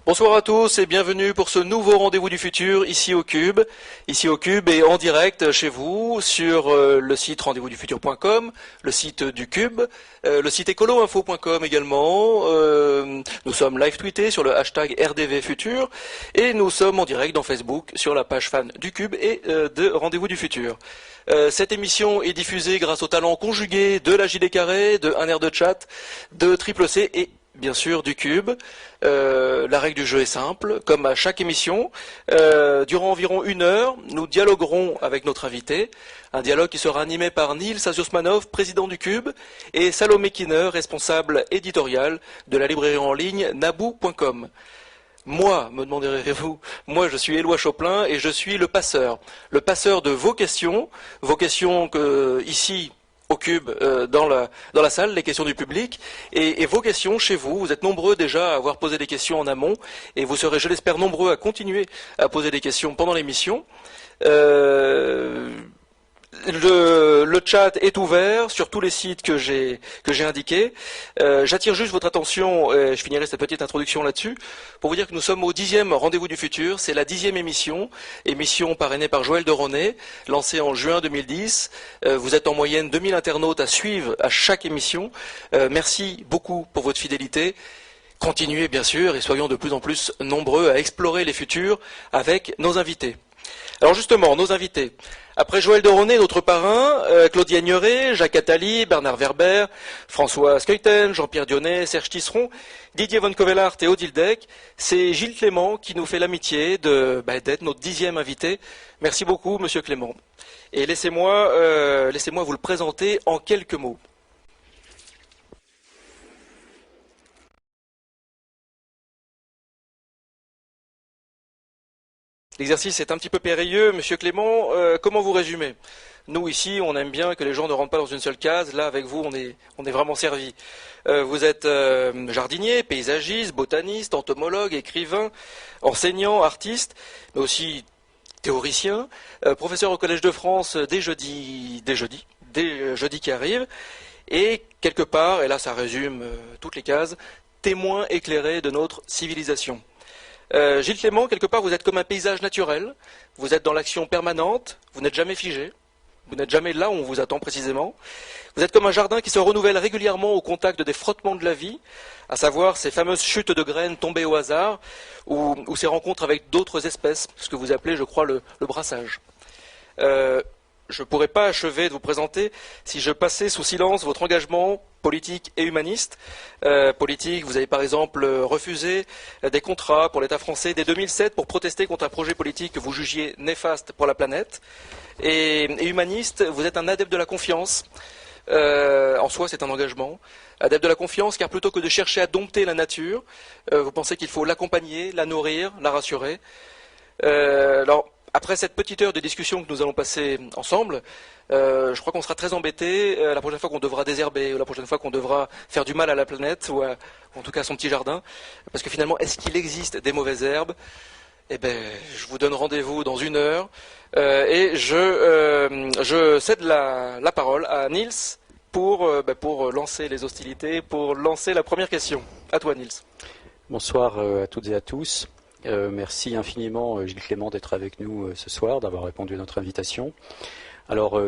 Bonsoir à tous et bienvenue pour ce nouveau rendez-vous du futur ici au Cube. Ici au Cube et en direct chez vous sur le site rendez-vous-du-futur.com, le site du Cube, le site écoloinfo.com également. Nous sommes live tweetés sur le hashtag RDVFutur et nous sommes en direct dans Facebook sur la page fan du Cube et de Rendez-vous du Futur. Cette émission est diffusée grâce au talent conjugué de la JD Carré, de Un Air de Chat, de Triple C et bien sûr du Cube. La règle du jeu est simple, comme à chaque émission. Durant environ 1 heure, nous dialoguerons avec notre invité. Un dialogue qui sera animé par Nils Asiosmanov, président du Cube, et Salomé Kinner, responsable éditorial de la librairie en ligne naboo.com. Moi, me demanderez-vous, moi je suis Éloi Choplin et je suis le passeur de vos questions que ici au Cube, dans la salle, les questions du public, et vos questions chez vous. Vous êtes nombreux déjà à avoir posé des questions en amont, et vous serez, je l'espère, nombreux à continuer à poser des questions pendant l'émission. Le chat est ouvert sur tous les sites que j'ai indiqués. J'attire juste votre attention, et je finirai cette petite introduction là-dessus, pour vous dire que nous sommes au 10e Rendez-vous du Futur. C'est la 10e émission parrainée par Joël de Ronet, lancée en juin 2010. Vous êtes en moyenne 2000 internautes à suivre à chaque émission. Merci beaucoup pour votre fidélité. Continuez bien sûr et soyons de plus en plus nombreux à explorer les futurs avec nos invités. Alors justement, nos invités. Après Joël de Ronet, notre parrain, Claudia Agnoret, Jacques Attali, Bernard Werber, François Skeuten, Jean-Pierre Dionnet, Serge Tisseron, Didier Von Covellart et Odile Deck, c'est Gilles Clément qui nous fait l'amitié d'être notre 10e invité. Merci beaucoup, Monsieur Clément. Et laissez-moi vous le présenter en quelques mots. L'exercice est un petit peu périlleux. Monsieur Clément, comment vous résumez? Nous, ici, on aime bien que les gens ne rentrent pas dans une seule case. Là, avec vous, on est vraiment servi. Vous êtes jardinier, paysagiste, botaniste, entomologue, écrivain, enseignant, artiste, mais aussi théoricien, professeur au Collège de France dès jeudi qui arrive. Et quelque part, et là ça résume toutes les cases, témoin éclairé de notre civilisation. Gilles Clément, quelque part, vous êtes comme un paysage naturel, vous êtes dans l'action permanente, vous n'êtes jamais figé, vous n'êtes jamais là où on vous attend précisément. Vous êtes comme un jardin qui se renouvelle régulièrement au contact des frottements de la vie, à savoir ces fameuses chutes de graines tombées au hasard, ou ces rencontres avec d'autres espèces, ce que vous appelez, je crois, le brassage. Je ne pourrais pas achever de vous présenter si je passais sous silence votre engagement politique et humaniste. Politique, vous avez par exemple refusé des contrats pour l'État français dès 2007 pour protester contre un projet politique que vous jugiez néfaste pour la planète. Et humaniste, vous êtes un adepte de la confiance. En soi, c'est un engagement. Adepte de la confiance, car plutôt que de chercher à dompter la nature, vous pensez qu'il faut l'accompagner, la nourrir, la rassurer. Alors, après cette petite heure de discussion que nous allons passer ensemble, je crois qu'on sera très embêtés la prochaine fois qu'on devra désherber, ou la prochaine fois qu'on devra faire du mal à la planète, ou en tout cas à son petit jardin. Parce que finalement, est-ce qu'il existe des mauvaises herbes? Eh bien, je vous donne rendez-vous dans 1 heure. Et je cède la parole à Nils pour lancer les hostilités, pour lancer la première question. À toi, Nils. Bonsoir à toutes et à tous. Merci infiniment, Gilles Clément, d'être avec nous ce soir, d'avoir répondu à notre invitation. Alors,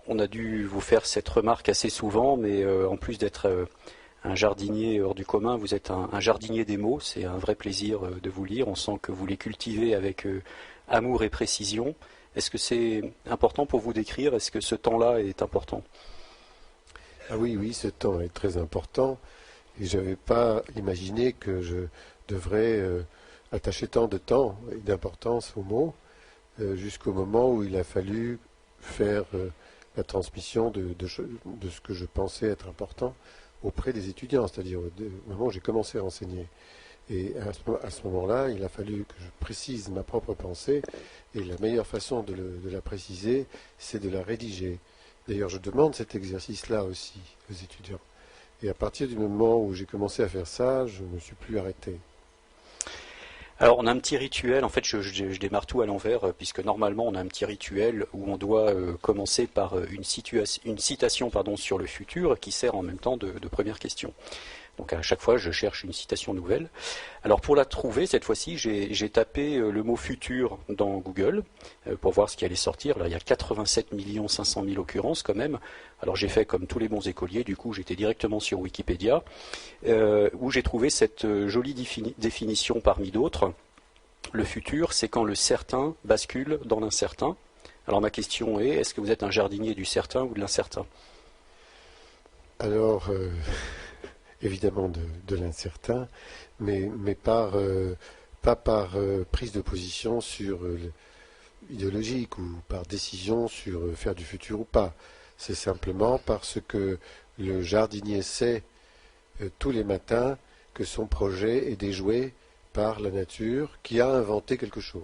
on a dû vous faire cette remarque assez souvent, mais en plus d'être un jardinier hors du commun, vous êtes un jardinier des mots. C'est un vrai plaisir de vous lire. On sent que vous les cultivez avec amour et précision. Est-ce que c'est important pour vous d'écrire? Est-ce que ce temps-là est important? Ah oui, ce temps est très important. Et je n'avais pas imaginé que je devrais attacher tant de temps et d'importance aux mots, jusqu'au moment où il a fallu faire la transmission de ce que je pensais être important auprès des étudiants, c'est-à-dire au moment où j'ai commencé à enseigner. Et à ce moment-là, il a fallu que je précise ma propre pensée, et la meilleure façon de la préciser, c'est de la rédiger. D'ailleurs, je demande cet exercice-là aussi aux étudiants. Et à partir du moment où j'ai commencé à faire ça, je ne me suis plus arrêté. Alors on a un petit rituel, en fait je démarre tout à l'envers, puisque normalement on a un petit rituel où on doit commencer par une citation sur le futur qui sert en même temps de première question. Donc à chaque fois, je cherche une citation nouvelle. Alors pour la trouver, cette fois-ci, j'ai tapé le mot futur dans Google pour voir ce qui allait sortir. Là, il y a 87 500 000 occurrences quand même. Alors j'ai fait comme tous les bons écoliers, du coup j'étais directement sur Wikipédia, où j'ai trouvé cette jolie définition parmi d'autres. Le futur, c'est quand le certain bascule dans l'incertain. Alors ma question est-ce que vous êtes un jardinier du certain ou de l'incertain? Alors, évidemment de l'incertain, mais pas par prise de position sur idéologique ou par décision sur faire du futur ou pas. C'est simplement parce que le jardinier sait tous les matins que son projet est déjoué par la nature qui a inventé quelque chose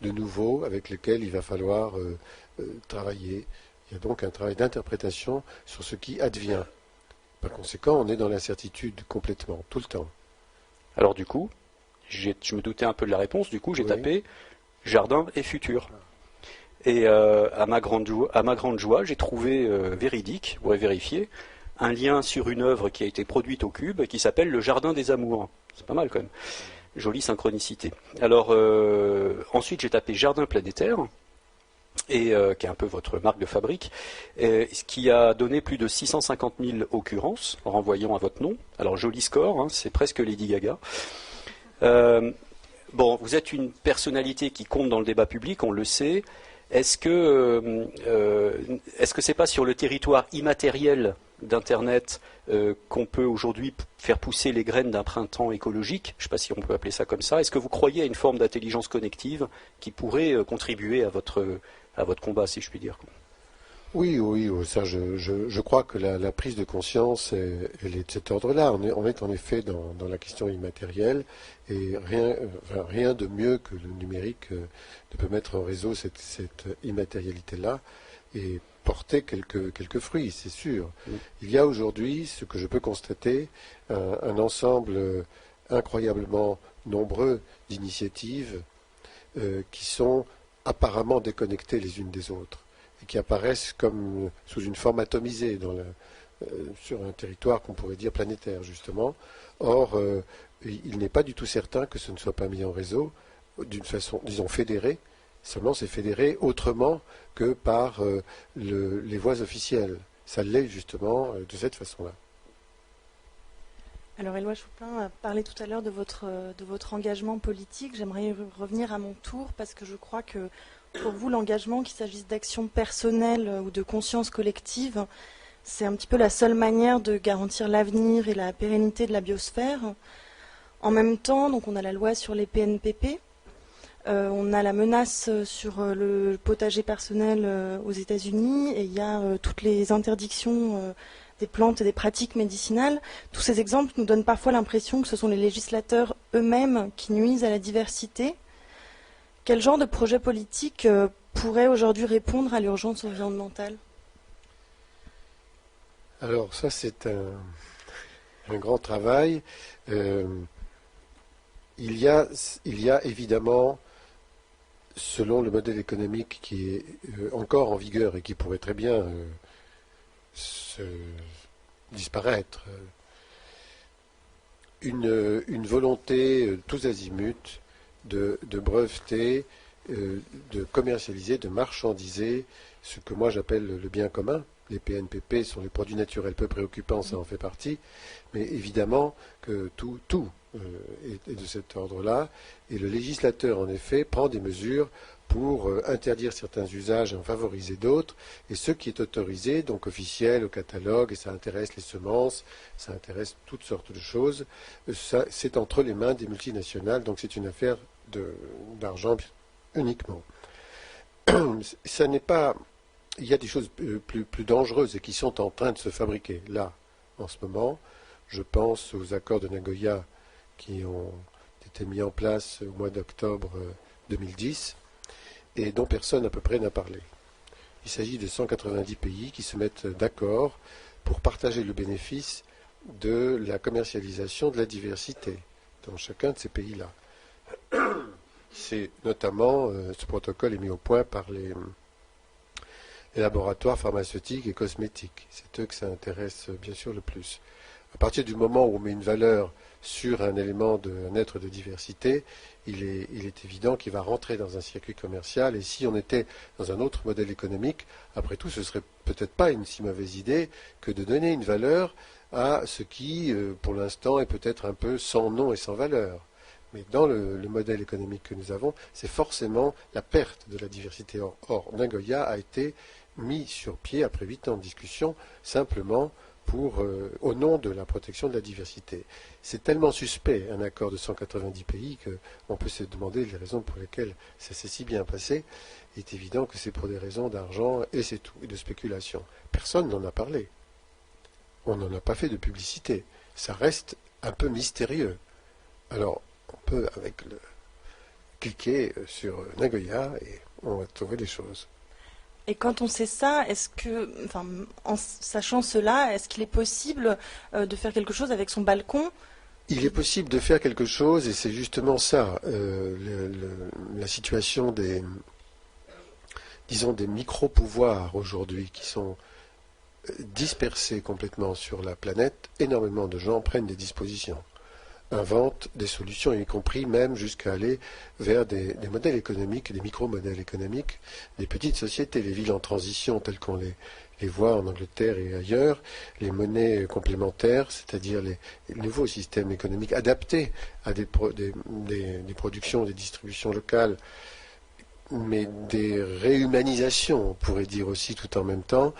de nouveau avec lequel il va falloir travailler. Il y a donc un travail d'interprétation sur ce qui advient. Par conséquent, on est dans l'incertitude complètement, tout le temps. Alors du coup, je me doutais un peu de la réponse, du coup j'ai tapé jardin et futur. Et à ma grande joie, j'ai trouvé véridique, vous pourrez vérifier, un lien sur une œuvre qui a été produite au Cube qui s'appelle Le Jardin des Amours. C'est pas mal quand même. Jolie synchronicité. Alors ensuite j'ai tapé jardin planétaire, et qui est un peu votre marque de fabrique, ce qui a donné plus de 650 000 occurrences en renvoyant à votre nom. Alors joli score, hein, c'est presque Lady Gaga. Bon, vous êtes une personnalité qui compte dans le débat public, on le sait. Est-ce que c'est pas sur le territoire immatériel d'Internet qu'on peut aujourd'hui faire pousser les graines d'un printemps écologique? Je ne sais pas si on peut appeler ça comme ça. Est-ce que vous croyez à une forme d'intelligence connective qui pourrait contribuer à votre combat, si je puis dire? Oui, ça, je crois que la prise de conscience, elle est de cet ordre-là. On est en effet dans la question immatérielle, et rien de mieux que le numérique ne peut mettre en réseau cette immatérialité-là et porter quelques fruits, c'est sûr. Il y a aujourd'hui, ce que je peux constater, un ensemble incroyablement nombreux d'initiatives qui sont apparemment déconnectées les unes des autres, et qui apparaissent comme sous une forme atomisée sur un territoire qu'on pourrait dire planétaire, justement. Or, il n'est pas du tout certain que ce ne soit pas mis en réseau d'une façon, disons, fédérée. Seulement, c'est fédéré autrement que par les voies officielles. Ça l'est, justement, de cette façon-là. Alors, Éloi Choupin a parlé tout à l'heure de votre engagement politique. J'aimerais revenir à mon tour, parce que je crois que pour vous, l'engagement, qu'il s'agisse d'action personnelle ou de conscience collective, c'est un petit peu la seule manière de garantir l'avenir et la pérennité de la biosphère. En même temps, donc on a la loi sur les PNPP, on a la menace sur le potager personnel aux États-Unis, et il y a toutes les interdictions des plantes et des pratiques médicinales. Tous ces exemples nous donnent parfois l'impression que ce sont les législateurs eux-mêmes qui nuisent à la diversité. Quel genre de projet politique pourrait aujourd'hui répondre à l'urgence environnementale? Alors ça, c'est un grand travail. Il y a évidemment, selon le modèle économique qui est encore en vigueur et qui pourrait très bien disparaître, une volonté tous azimuts de breveter, de commercialiser, de marchandiser ce que moi j'appelle le bien commun. Les PNPP sont les produits naturels peu préoccupants, ça en fait partie, mais évidemment que tout est de cet ordre-là, et le législateur en effet prend des mesures pour interdire certains usages et en favoriser d'autres, et ce qui est autorisé, donc officiel, au catalogue, et ça intéresse les semences, ça intéresse toutes sortes de choses, c'est entre les mains des multinationales, donc c'est une affaire d'argent uniquement. Ça n'est pas... Il y a des choses plus dangereuses et qui sont en train de se fabriquer là, en ce moment. Je pense aux accords de Nagoya qui ont été mis en place au mois d'octobre 2010 et dont personne à peu près n'a parlé. Il s'agit de 190 pays qui se mettent d'accord pour partager le bénéfice de la commercialisation de la diversité dans chacun de ces pays-là. C'est notamment, ce protocole est mis au point par les laboratoires pharmaceutiques et cosmétiques. C'est eux que ça intéresse bien sûr le plus. À partir du moment où on met une valeur sur un élément, un être de diversité, il est évident qu'il va rentrer dans un circuit commercial. Et si on était dans un autre modèle économique, après tout, ce serait peut-être pas une si mauvaise idée que de donner une valeur à ce qui, pour l'instant, est peut-être un peu sans nom et sans valeur. Mais dans le modèle économique que nous avons, c'est forcément la perte de la diversité. Or, Nagoya a été mis sur pied, après 8 ans de discussion, simplement au nom de la protection de la diversité. C'est tellement suspect, un accord de 190 pays, qu'on peut se demander les raisons pour lesquelles ça s'est si bien passé. Il est évident que c'est pour des raisons d'argent, et c'est tout, et de spéculation. Personne n'en a parlé. On n'en a pas fait de publicité. Ça reste un peu mystérieux. Alors, on peut cliquer sur Nagoya et on va trouver des choses. Et quand on sait ça, en sachant cela, est-ce qu'il est possible de faire quelque chose avec son balcon? Il est possible de faire quelque chose, et c'est justement ça, la situation des micro-pouvoirs aujourd'hui qui sont dispersés complètement sur la planète. Énormément de gens prennent des dispositions, inventent des solutions, y compris même jusqu'à aller vers des modèles économiques, des micro-modèles économiques, des petites sociétés, les villes en transition telles qu'on les voit en Angleterre et ailleurs, les monnaies complémentaires, c'est-à-dire les nouveaux systèmes économiques adaptés à des productions, des distributions locales, mais des réhumanisations, on pourrait dire aussi tout en même temps,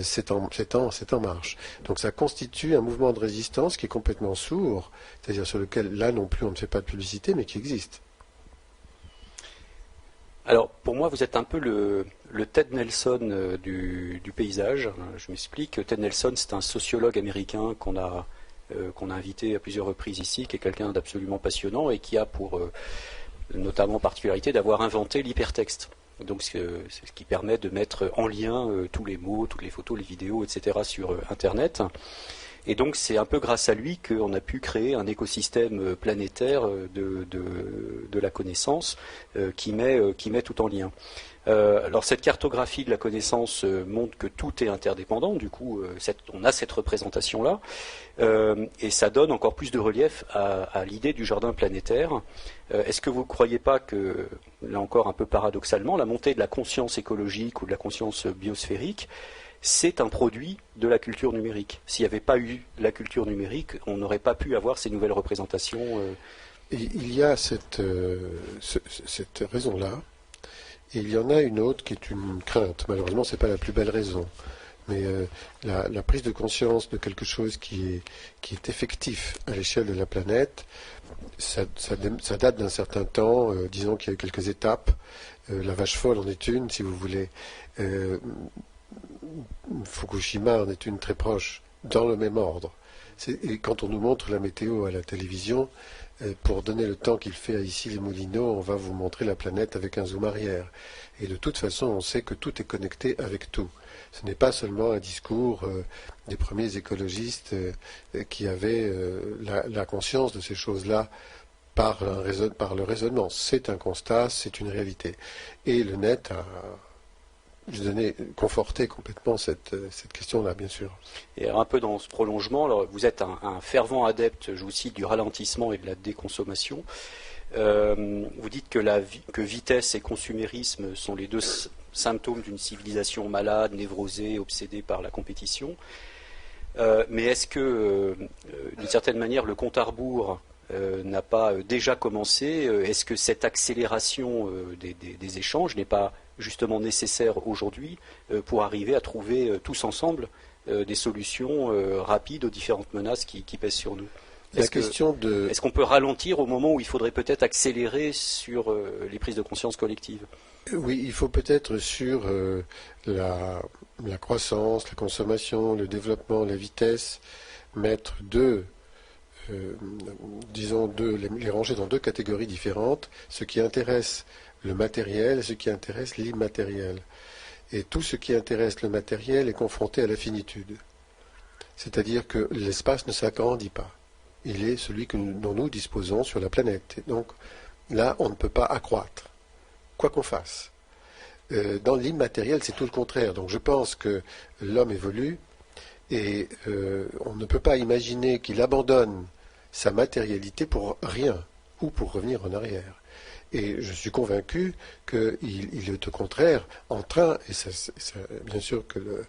c'est en marche. Donc ça constitue un mouvement de résistance qui est complètement sourd, c'est-à-dire sur lequel, là non plus, on ne fait pas de publicité, mais qui existe. Alors, pour moi, vous êtes un peu le Ted Nelson du paysage. Je m'explique. Ted Nelson, c'est un sociologue américain qu'on a invité à plusieurs reprises ici, qui est quelqu'un d'absolument passionnant et qui a pour notamment particularité d'avoir inventé l'hypertexte. Donc c'est ce qui permet de mettre en lien tous les mots, toutes les photos, les vidéos, etc. sur Internet. Et donc c'est un peu grâce à lui qu'on a pu créer un écosystème planétaire de la connaissance qui met tout en lien. Alors cette cartographie de la connaissance montre que tout est interdépendant, du coup on a cette représentation-là, et ça donne encore plus de relief à l'idée du jardin planétaire. Est-ce que vous ne croyez pas que, là encore un peu paradoxalement, la montée de la conscience écologique ou de la conscience biosphérique, c'est un produit de la culture numérique? S'il n'y avait pas eu la culture numérique, on n'aurait pas pu avoir ces nouvelles représentations. Il y a cette raison-là. Et il y en a une autre qui est une crainte. Malheureusement, ce n'est pas la plus belle raison. Mais la prise de conscience de quelque chose qui est effectif à l'échelle de la planète, ça date d'un certain temps. Disons qu'il y a eu quelques étapes. La vache folle en est une, si vous voulez. Fukushima en est une très proche, dans le même ordre. Et quand on nous montre la météo à la télévision, pour donner le temps qu'il fait à Issy-les-Moulineaux, on va vous montrer la planète avec un zoom arrière. Et de toute façon, on sait que tout est connecté avec tout. Ce n'est pas seulement un discours des premiers écologistes qui avaient la conscience de ces choses-là par le raisonnement. C'est un constat, c'est une réalité. Et le net a conforté complètement cette question-là, bien sûr. Et un peu dans ce prolongement, alors vous êtes un fervent adepte, je vous cite, du ralentissement et de la déconsommation. Vous dites que vitesse et consumérisme sont les deux symptômes d'une civilisation malade, névrosée, obsédée par la compétition. Mais est-ce que, d'une certaine manière, le compte à rebours n'a pas déjà commencé? Est-ce que cette accélération des échanges n'est pas justement nécessaire aujourd'hui pour arriver à trouver tous ensemble des solutions rapides aux différentes menaces qui pèsent sur nous? Est-ce qu'on peut ralentir au moment où il faudrait peut-être accélérer sur les prises de conscience collectives? Oui, il faut peut-être sur la croissance, la consommation, le développement, la vitesse, mettre les ranger dans deux catégories différentes, ce qui intéresse le matériel et ce qui intéresse l'immatériel. Et tout ce qui intéresse le matériel est confronté à la finitude. C'est-à-dire que l'espace ne s'agrandit pas. Il est celui dont nous disposons sur la planète. Et donc là, on ne peut pas accroître, quoi qu'on fasse. Dans l'immatériel, c'est tout le contraire. Donc je pense que l'homme évolue Et on ne peut pas imaginer qu'il abandonne sa matérialité pour rien ou pour revenir en arrière. Et je suis convaincu qu'il est au contraire en train, et bien sûr que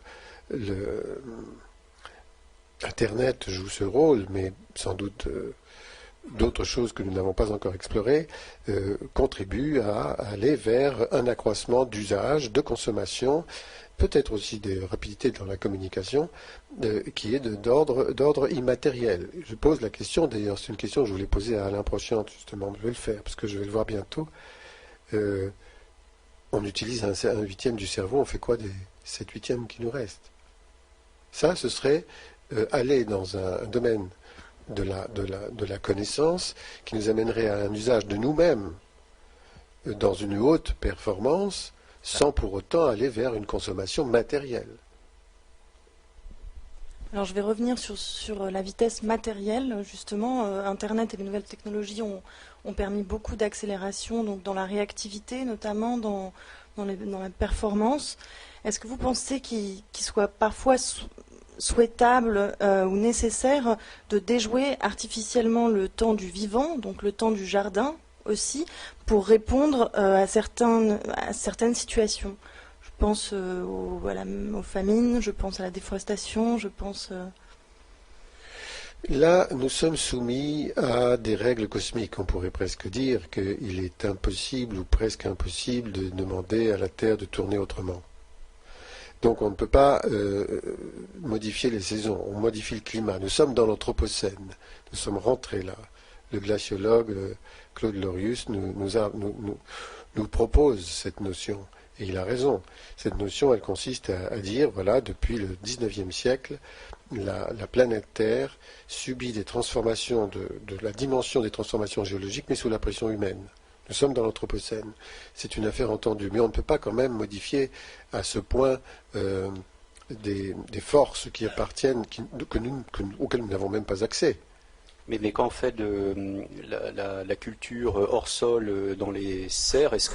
Internet joue ce rôle, mais sans doute d'autres choses que nous n'avons pas encore explorées, contribuent à aller vers un accroissement d'usage, de consommation, peut-être aussi des rapidités dans la communication, qui est d'ordre immatériel. Je pose la question, d'ailleurs c'est une question que je voulais poser à Alain Prochiante, justement, je vais le faire, parce que je vais le voir bientôt. On utilise un huitième du cerveau, on fait quoi des 7/8 qui nous restent? Ça, ce serait aller dans un domaine de la connaissance qui nous amènerait à un usage de nous-mêmes dans une haute performance, sans pour autant aller vers une consommation matérielle. Alors je vais revenir sur la vitesse matérielle. Justement, Internet et les nouvelles technologies ont permis beaucoup d'accélération donc dans la réactivité, notamment dans la performance. Est-ce que vous pensez qu'il soit parfois souhaitable ou nécessaire de déjouer artificiellement le temps du vivant, donc le temps du jardin aussi, pour répondre à certaines situations? Je pense aux famines, je pense à la déforestation, je pense... Là, nous sommes soumis à des règles cosmiques. On pourrait presque dire qu'il est impossible ou presque impossible de demander à la Terre de tourner autrement. Donc on ne peut pas modifier les saisons, on modifie le climat. Nous sommes dans l'Anthropocène, nous sommes rentrés là. Le glaciologue Claude Lorius nous propose cette notion, et il a raison. Cette notion, elle consiste à dire, voilà, depuis le XIXe siècle, la planète Terre subit des transformations, de la dimension des transformations géologiques, mais sous la pression humaine. Nous sommes dans l'Anthropocène. C'est une affaire entendue. Mais on ne peut pas quand même modifier à ce point des forces qui appartiennent, auxquelles nous n'avons même pas accès. Mais quand on fait la culture hors sol dans les serres, est-ce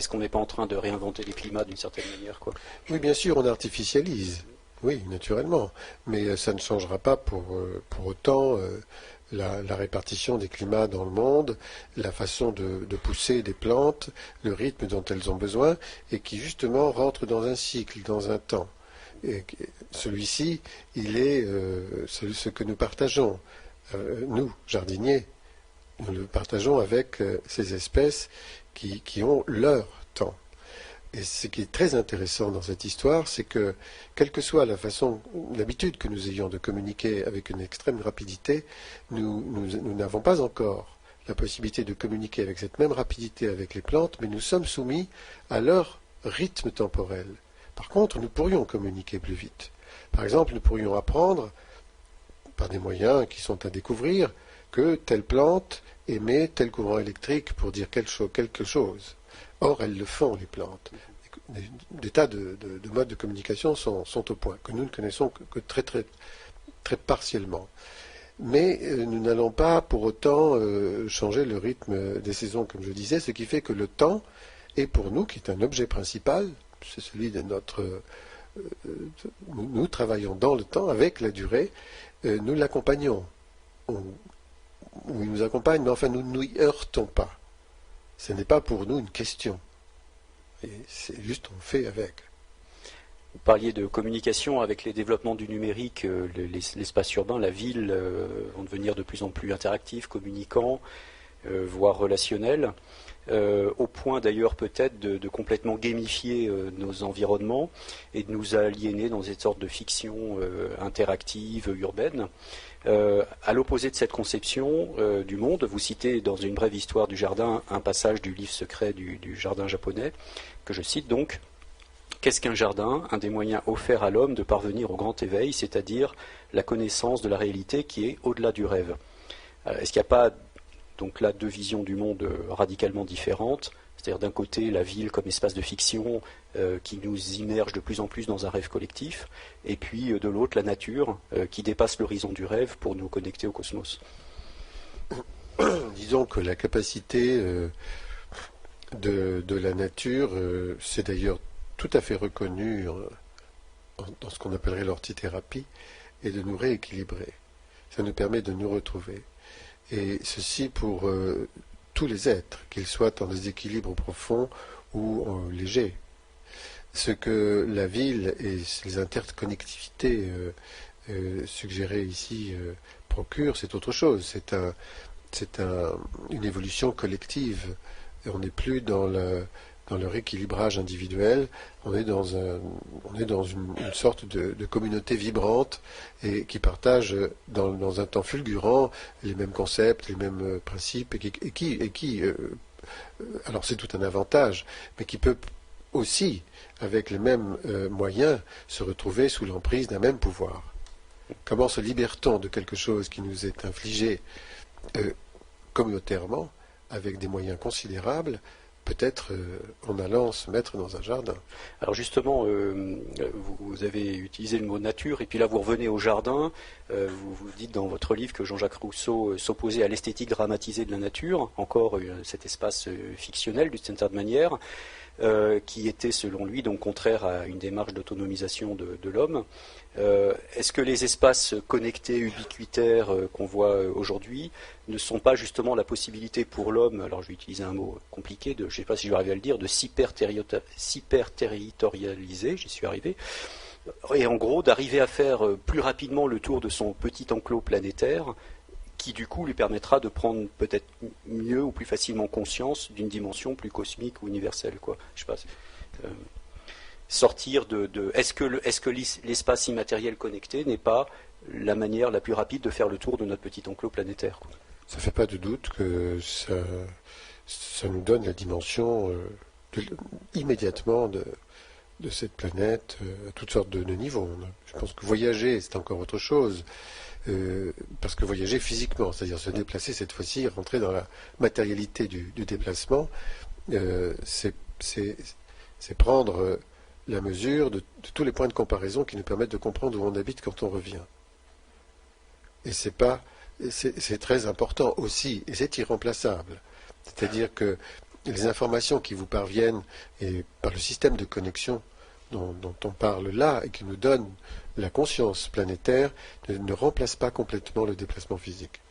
qu'on n'est pas en train de réinventer les climats d'une certaine manière, quoi? Oui, bien sûr, on artificialise. Oui, naturellement. Mais ça ne changera pas pour autant la répartition des climats dans le monde, la façon de pousser des plantes, le rythme dont elles ont besoin, et qui justement rentre dans un cycle, dans un temps. Et celui-ci, il est ce que nous partageons. Nous, jardiniers, nous le partageons avec ces espèces qui ont leur temps. Et ce qui est très intéressant dans cette histoire, c'est que, quelle que soit l'habitude que nous ayons de communiquer avec une extrême rapidité, nous n'avons pas encore la possibilité de communiquer avec cette même rapidité avec les plantes, mais nous sommes soumis à leur rythme temporel. Par contre, nous pourrions communiquer plus vite. Par exemple, nous pourrions apprendre, par des moyens qui sont à découvrir, que telle plante émet tel courant électrique pour dire quelque chose. Or, elles le font, les plantes. Des tas de modes de communication sont au point, que nous ne connaissons que très, très, très partiellement. Mais nous n'allons pas pour autant changer le rythme des saisons, comme je disais, ce qui fait que le temps est pour nous, qui est un objet principal, c'est celui de notre... nous travaillons dans le temps, avec la durée, nous l'accompagnons. Il nous accompagne, mais enfin nous ne nous y heurtons pas. Ce n'est pas pour nous une question. Et c'est juste on fait avec. Vous parliez de communication avec les développements du numérique, l'espace urbain, la ville vont devenir de plus en plus interactifs, communicants, voire relationnels, au point d'ailleurs peut-être de complètement gamifier nos environnements et de nous aliéner dans des sortes de fictions interactives, urbaines. À l'opposé de cette conception du monde, vous citez dans une brève histoire du jardin un passage du livre secret du jardin japonais, que je cite donc. Qu'est-ce qu'un jardin? Un des moyens offerts à l'homme de parvenir au grand éveil, c'est-à-dire la connaissance de la réalité qui est au-delà du rêve. Est-ce qu'il n'y a pas donc là deux visions du monde radicalement différentes? C'est-à-dire d'un côté la ville comme espace de fiction qui nous immerge de plus en plus dans un rêve collectif, et puis de l'autre la nature qui dépasse l'horizon du rêve pour nous connecter au cosmos. Disons que la capacité de la nature, c'est d'ailleurs tout à fait reconnu dans ce qu'on appellerait l'ortithérapie et de nous rééquilibrer. Ça nous permet de nous retrouver. Et ceci pour tous les êtres, qu'ils soient en déséquilibre profond ou léger. Ce que la ville et les interconnectivités suggérées ici procurent, c'est autre chose. C'est une évolution collective. Et on n'est plus dans le rééquilibrage individuel, on est dans une sorte de communauté vibrante et qui partage dans un temps fulgurant les mêmes concepts, les mêmes principes et qui alors c'est tout un avantage, mais qui peut aussi, avec les mêmes moyens, se retrouver sous l'emprise d'un même pouvoir. Comment se libère-t-on de quelque chose qui nous est infligé communautairement, avec des moyens considérables, peut-être en allant se mettre dans un jardin. Alors justement, vous avez utilisé le mot nature, et puis là vous revenez au jardin, vous dites dans votre livre que Jean-Jacques Rousseau s'opposait à l'esthétique dramatisée de la nature, encore cet espace fictionnel d'une certaine manière, qui était selon lui donc contraire à une démarche d'autonomisation de l'homme. Est-ce que les espaces connectés, ubiquitaires qu'on voit aujourd'hui ne sont pas justement la possibilité pour l'homme, alors je vais utiliser un mot compliqué, je ne sais pas si je vais arriver à le dire, de s'hyper-territorialiser, j'y suis arrivé, et en gros d'arriver à faire plus rapidement le tour de son petit enclos planétaire, qui du coup lui permettra de prendre peut-être mieux ou plus facilement conscience d'une dimension plus cosmique ou universelle, quoi. Je sais pas. Sortir est-ce que l'espace immatériel connecté n'est pas la manière la plus rapide de faire le tour de notre petit enclos planétaire, quoi. Ça ne fait pas de doute que ça nous donne la dimension immédiatement de cette planète à toutes sortes de niveaux. Je pense que voyager, c'est encore autre chose. Parce que voyager physiquement, c'est-à-dire se déplacer cette fois-ci, rentrer dans la matérialité du déplacement, c'est prendre la mesure de tous les points de comparaison qui nous permettent de comprendre où on habite quand on revient. Et c'est très important aussi, et c'est irremplaçable. C'est-à-dire que les informations qui vous parviennent et par le système de connexion dont on parle là et qui nous donne la conscience planétaire ne remplace pas complètement le déplacement physique.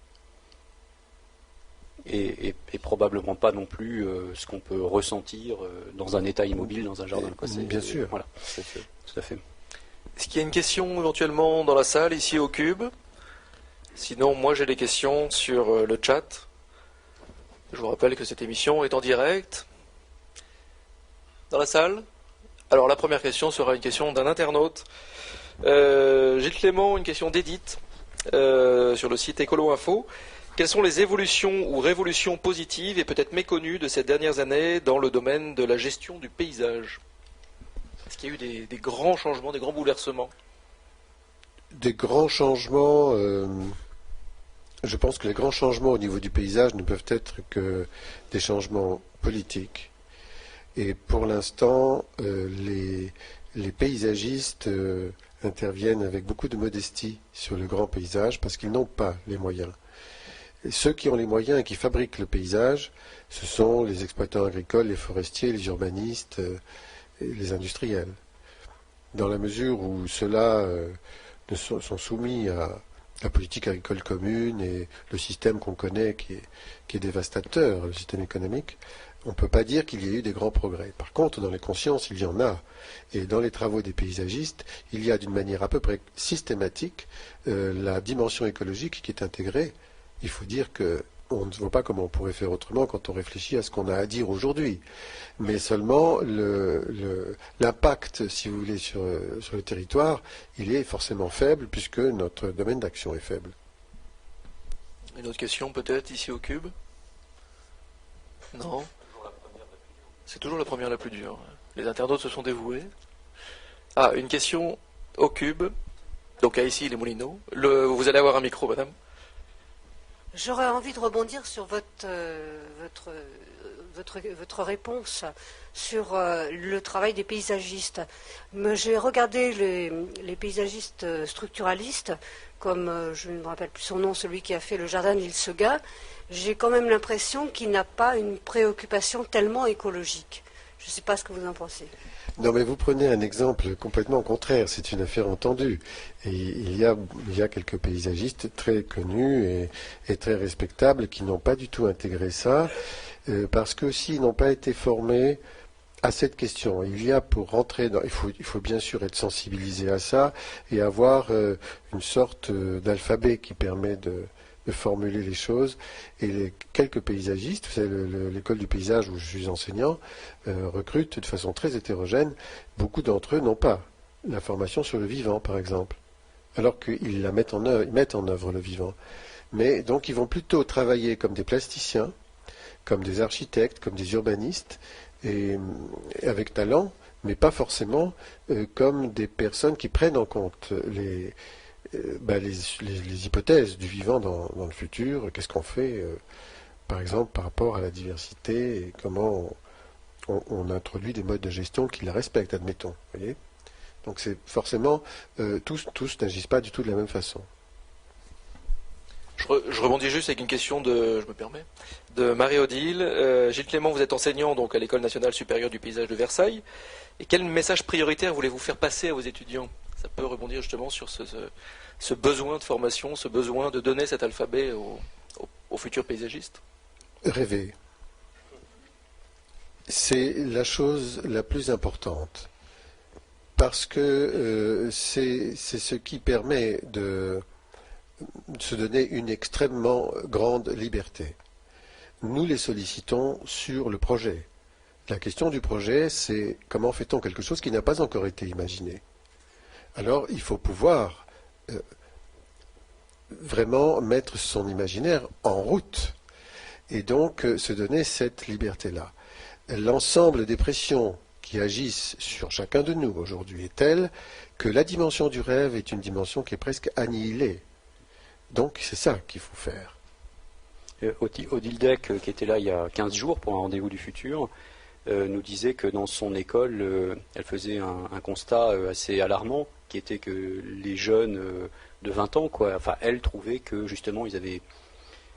Et probablement pas non plus ce qu'on peut ressentir dans un état immobile, dans un jardin. Bien sûr. Voilà, tout à fait. Est-ce qu'il y a une question éventuellement dans la salle, ici au Cube? Sinon, moi j'ai des questions sur le chat. Je vous rappelle que cette émission est en direct. Dans la salle? Alors la première question sera une question d'un internaute. Gilles Clément, une question d'Edith sur le site Écolo Info. Quelles sont les évolutions ou révolutions positives et peut-être méconnues de ces dernières années dans le domaine de la gestion du paysage? Est-ce qu'il y a eu des grands changements, des grands bouleversements? Des grands changements, je pense que les grands changements au niveau du paysage ne peuvent être que des changements politiques. Et pour l'instant, les paysagistes interviennent avec beaucoup de modestie sur le grand paysage parce qu'ils n'ont pas les moyens. Et ceux qui ont les moyens et qui fabriquent le paysage, ce sont les exploitants agricoles, les forestiers, les urbanistes et les industriels. Dans la mesure où ceux-là sont soumis à la politique agricole commune et le système qu'on connaît qui est dévastateur, le système économique, on ne peut pas dire qu'il y ait eu des grands progrès. Par contre, dans les consciences, il y en a. Et dans les travaux des paysagistes, il y a d'une manière à peu près systématique la dimension écologique qui est intégrée. Il faut dire qu'on ne voit pas comment on pourrait faire autrement quand on réfléchit à ce qu'on a à dire aujourd'hui. Mais seulement l'impact, si vous voulez, sur le territoire, il est forcément faible puisque notre domaine d'action est faible. Une autre question peut-être ici au Cube? Non? C'est toujours la première la plus dure. Les internautes se sont dévoués. Ah, une question au Cube. Donc à ici les Moulineaux. Vous allez avoir un micro, madame. J'aurais envie de rebondir sur votre réponse sur le travail des paysagistes. J'ai regardé les paysagistes structuralistes, comme je ne me rappelle plus son nom, celui qui a fait le jardin d'Île Sega. J'ai quand même l'impression qu'il n'a pas une préoccupation tellement écologique. Je ne sais pas ce que vous en pensez. Non, mais vous prenez un exemple complètement contraire, c'est une affaire entendue. Et il y a quelques paysagistes très connus et très respectables qui n'ont pas du tout intégré ça, parce que s'ils n'ont pas été formés à cette question, il y a pour rentrer dans... Il faut bien sûr être sensibilisé à ça et avoir une sorte d'alphabet qui permet de formuler les choses. Et quelques paysagistes, vous savez, l'école du paysage où je suis enseignant, recrute de façon très hétérogène. Beaucoup d'entre eux n'ont pas la formation sur le vivant, par exemple, alors qu'ils mettent en œuvre le vivant. Mais donc ils vont plutôt travailler comme des plasticiens, comme des architectes, comme des urbanistes, et avec talent, mais pas forcément comme des personnes qui prennent en compte les hypothèses du vivant dans le futur. Qu'est-ce qu'on fait, par exemple, par rapport à la diversité et comment on introduit des modes de gestion qui la respectent, admettons. Voyez. Donc c'est forcément, tous n'agissent pas du tout de la même façon. Je rebondis juste avec une question de Marie-Odile. Gilles Clément, vous êtes enseignant donc à l'École nationale supérieure du paysage de Versailles. Et quel message prioritaire voulez-vous faire passer à vos étudiants? Ça peut rebondir justement sur ce besoin de formation, ce besoin de donner cet alphabet aux futurs paysagistes. Rêver. C'est la chose la plus importante. Parce que c'est ce qui permet de se donner une extrêmement grande liberté. Nous les sollicitons sur le projet. La question du projet, c'est comment fait-on quelque chose qui n'a pas encore été imaginé. Alors, il faut pouvoir vraiment mettre son imaginaire en route et donc se donner cette liberté-là. L'ensemble des pressions qui agissent sur chacun de nous aujourd'hui est telle que la dimension du rêve est une dimension qui est presque annihilée. Donc, c'est ça qu'il faut faire. Odile Deck, qui était là il y a 15 jours pour un rendez-vous du futur, nous disait que dans son école, elle faisait un constat assez alarmant, qui était que les jeunes de 20 ans, elle trouvait que justement ils avaient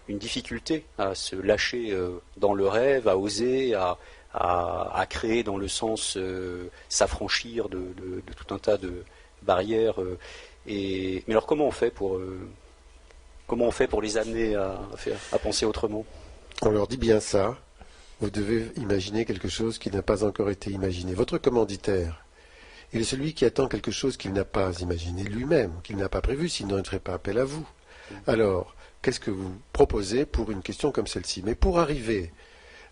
une difficulté à se lâcher dans le rêve, à oser, à créer dans le sens s'affranchir de tout un tas de barrières. Mais alors comment on fait pour les amener à penser autrement? On leur dit bien ça. Vous devez imaginer quelque chose qui n'a pas encore été imaginé. Votre commanditaire, il est celui qui attend quelque chose qu'il n'a pas imaginé lui-même, qu'il n'a pas prévu, sinon il ne ferait pas appel à vous. Alors, qu'est-ce que vous proposez pour une question comme celle-ci? Mais pour arriver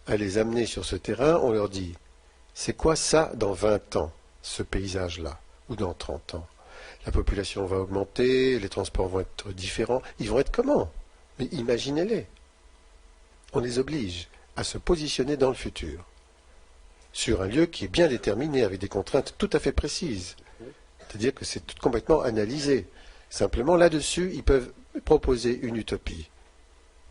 à les amener sur ce terrain, on leur dit, c'est quoi ça dans 20 ans, ce paysage-là, ou dans 30 ans? La population va augmenter, les transports vont être différents. Ils vont être comment? Mais imaginez-les. On les oblige à se positionner dans le futur, sur un lieu qui est bien déterminé, avec des contraintes tout à fait précises. C'est-à-dire que c'est complètement analysé. Simplement, là-dessus, ils peuvent proposer une utopie.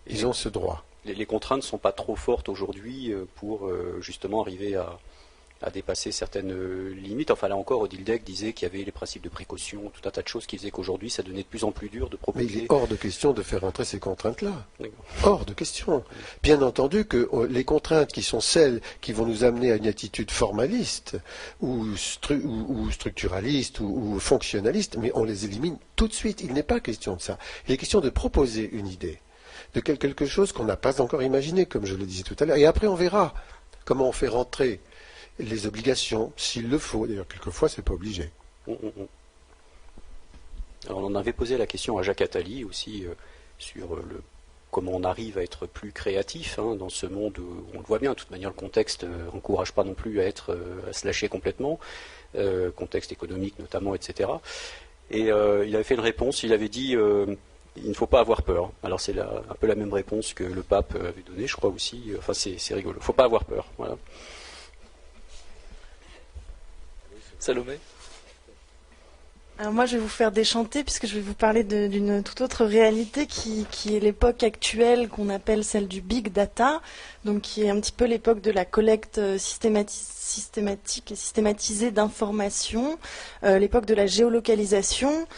Ils ont ce droit. Les contraintes ne sont pas trop fortes aujourd'hui pour justement arriver à dépasser certaines limites. Enfin là encore, Odile Deck disait qu'il y avait les principes de précaution, tout un tas de choses qui faisaient qu'aujourd'hui ça devenait de plus en plus dur de proposer. Mais il est hors de question de faire entrer ces contraintes-là. Hors de question. Bien entendu que les contraintes qui sont celles qui vont nous amener à une attitude formaliste ou structuraliste ou fonctionnaliste, mais on les élimine tout de suite. Il n'est pas question de ça. Il est question de proposer une idée, de quelque chose qu'on n'a pas encore imaginé, comme je le disais tout à l'heure. Et après on verra comment on fait rentrer les obligations, s'il le faut. D'ailleurs, quelquefois, c'est pas obligé. Alors, on avait posé la question à Jacques Attali aussi sur comment on arrive à être plus créatif dans ce monde où on le voit bien. De toute manière, le contexte n'encourage pas non plus à se lâcher complètement, contexte économique notamment, etc. Et il avait fait une réponse. Il avait dit il ne faut pas avoir peur. Alors, c'est un peu la même réponse que le pape avait donnée, je crois aussi. Enfin, c'est rigolo. Il ne faut pas avoir peur. Voilà. Salomé? Alors moi, je vais vous faire déchanter puisque je vais vous parler d'une toute autre réalité qui est l'époque actuelle qu'on appelle celle du big data, donc qui est un petit peu l'époque de la collecte systématique et systématisée d'informations, l'époque de la géolocalisation.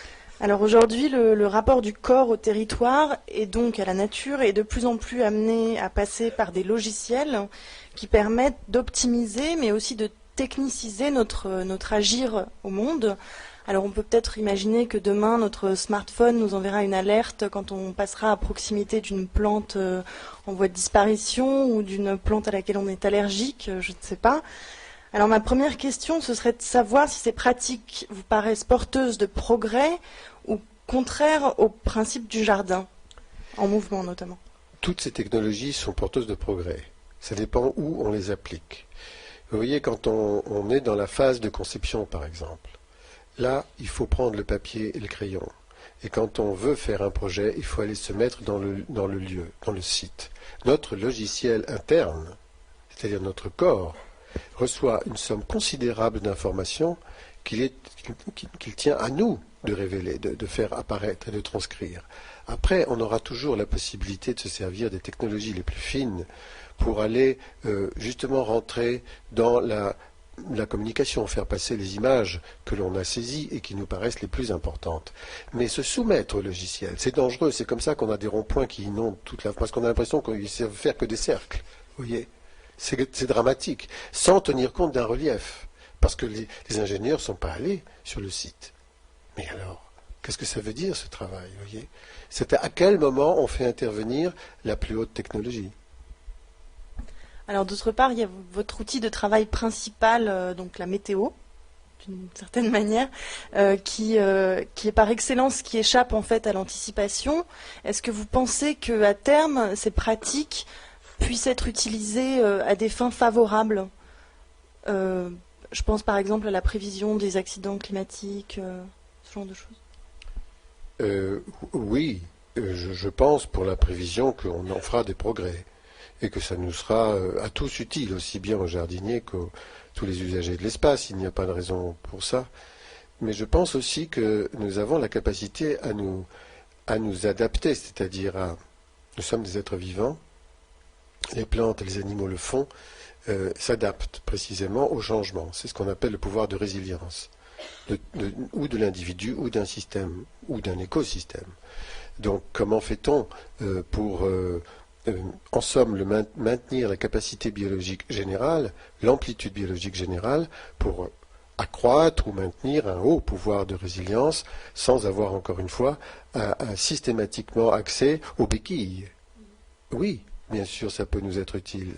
Alors aujourd'hui, le rapport du corps au territoire et donc à la nature est de plus en plus amené à passer par des logiciels qui permettent d'optimiser, mais aussi de techniciser notre agir au monde. Alors on peut peut-être imaginer que demain notre smartphone nous enverra une alerte quand on passera à proximité d'une plante en voie de disparition ou d'une plante à laquelle on est allergique, je ne sais pas. Alors ma première question, ce serait de savoir si ces pratiques vous paraissent porteuses de progrès ou contraires au principe du jardin, en mouvement notamment. Toutes ces technologies sont porteuses de progrès. Ça dépend où on les applique. Vous voyez, quand on est dans la phase de conception, par exemple, là, il faut prendre le papier et le crayon. Et quand on veut faire un projet, il faut aller se mettre dans le lieu, dans le site. Notre logiciel interne, c'est-à-dire notre corps, reçoit une somme considérable d'informations qu'il tient à nous de révéler, de faire apparaître et de transcrire. Après, on aura toujours la possibilité de se servir des technologies les plus fines pour aller justement rentrer dans la communication, faire passer les images que l'on a saisies et qui nous paraissent les plus importantes. Mais se soumettre au logiciel, c'est dangereux. C'est comme ça qu'on a des ronds-points qui inondent toute la... Parce qu'on a l'impression qu'ils ne savent faire que des cercles. Vous voyez, c'est dramatique. Sans tenir compte d'un relief. Parce que les ingénieurs ne sont pas allés sur le site. Mais alors, qu'est-ce que ça veut dire, ce travail, vous voyez ? C'est à quel moment on fait intervenir la plus haute technologie ? Alors d'autre part, il y a votre outil de travail principal, donc la météo, d'une certaine manière, qui est par excellence, qui échappe en fait à l'anticipation. Est-ce que vous pensez qu'à terme, ces pratiques puissent être utilisées à des fins favorables ? Je pense par exemple à la prévision des accidents climatiques, ce genre de choses. Oui, je pense pour la prévision qu'on en fera des progrès et que ça nous sera à tous utile, aussi bien aux jardiniers qu'à tous les usagers de l'espace. Il n'y a pas de raison pour ça. Mais je pense aussi que nous avons la capacité à nous adapter, c'est-à-dire nous sommes des êtres vivants, les plantes et les animaux le font, s'adaptent précisément au changement. C'est ce qu'on appelle le pouvoir de résilience, ou de l'individu, ou d'un système, ou d'un écosystème. Donc comment fait-on pour, en somme, maintenir la capacité biologique générale, l'amplitude biologique générale, pour accroître ou maintenir un haut pouvoir de résilience, sans avoir, encore une fois, un systématiquement accès aux béquilles. Oui. Bien sûr, ça peut nous être utile.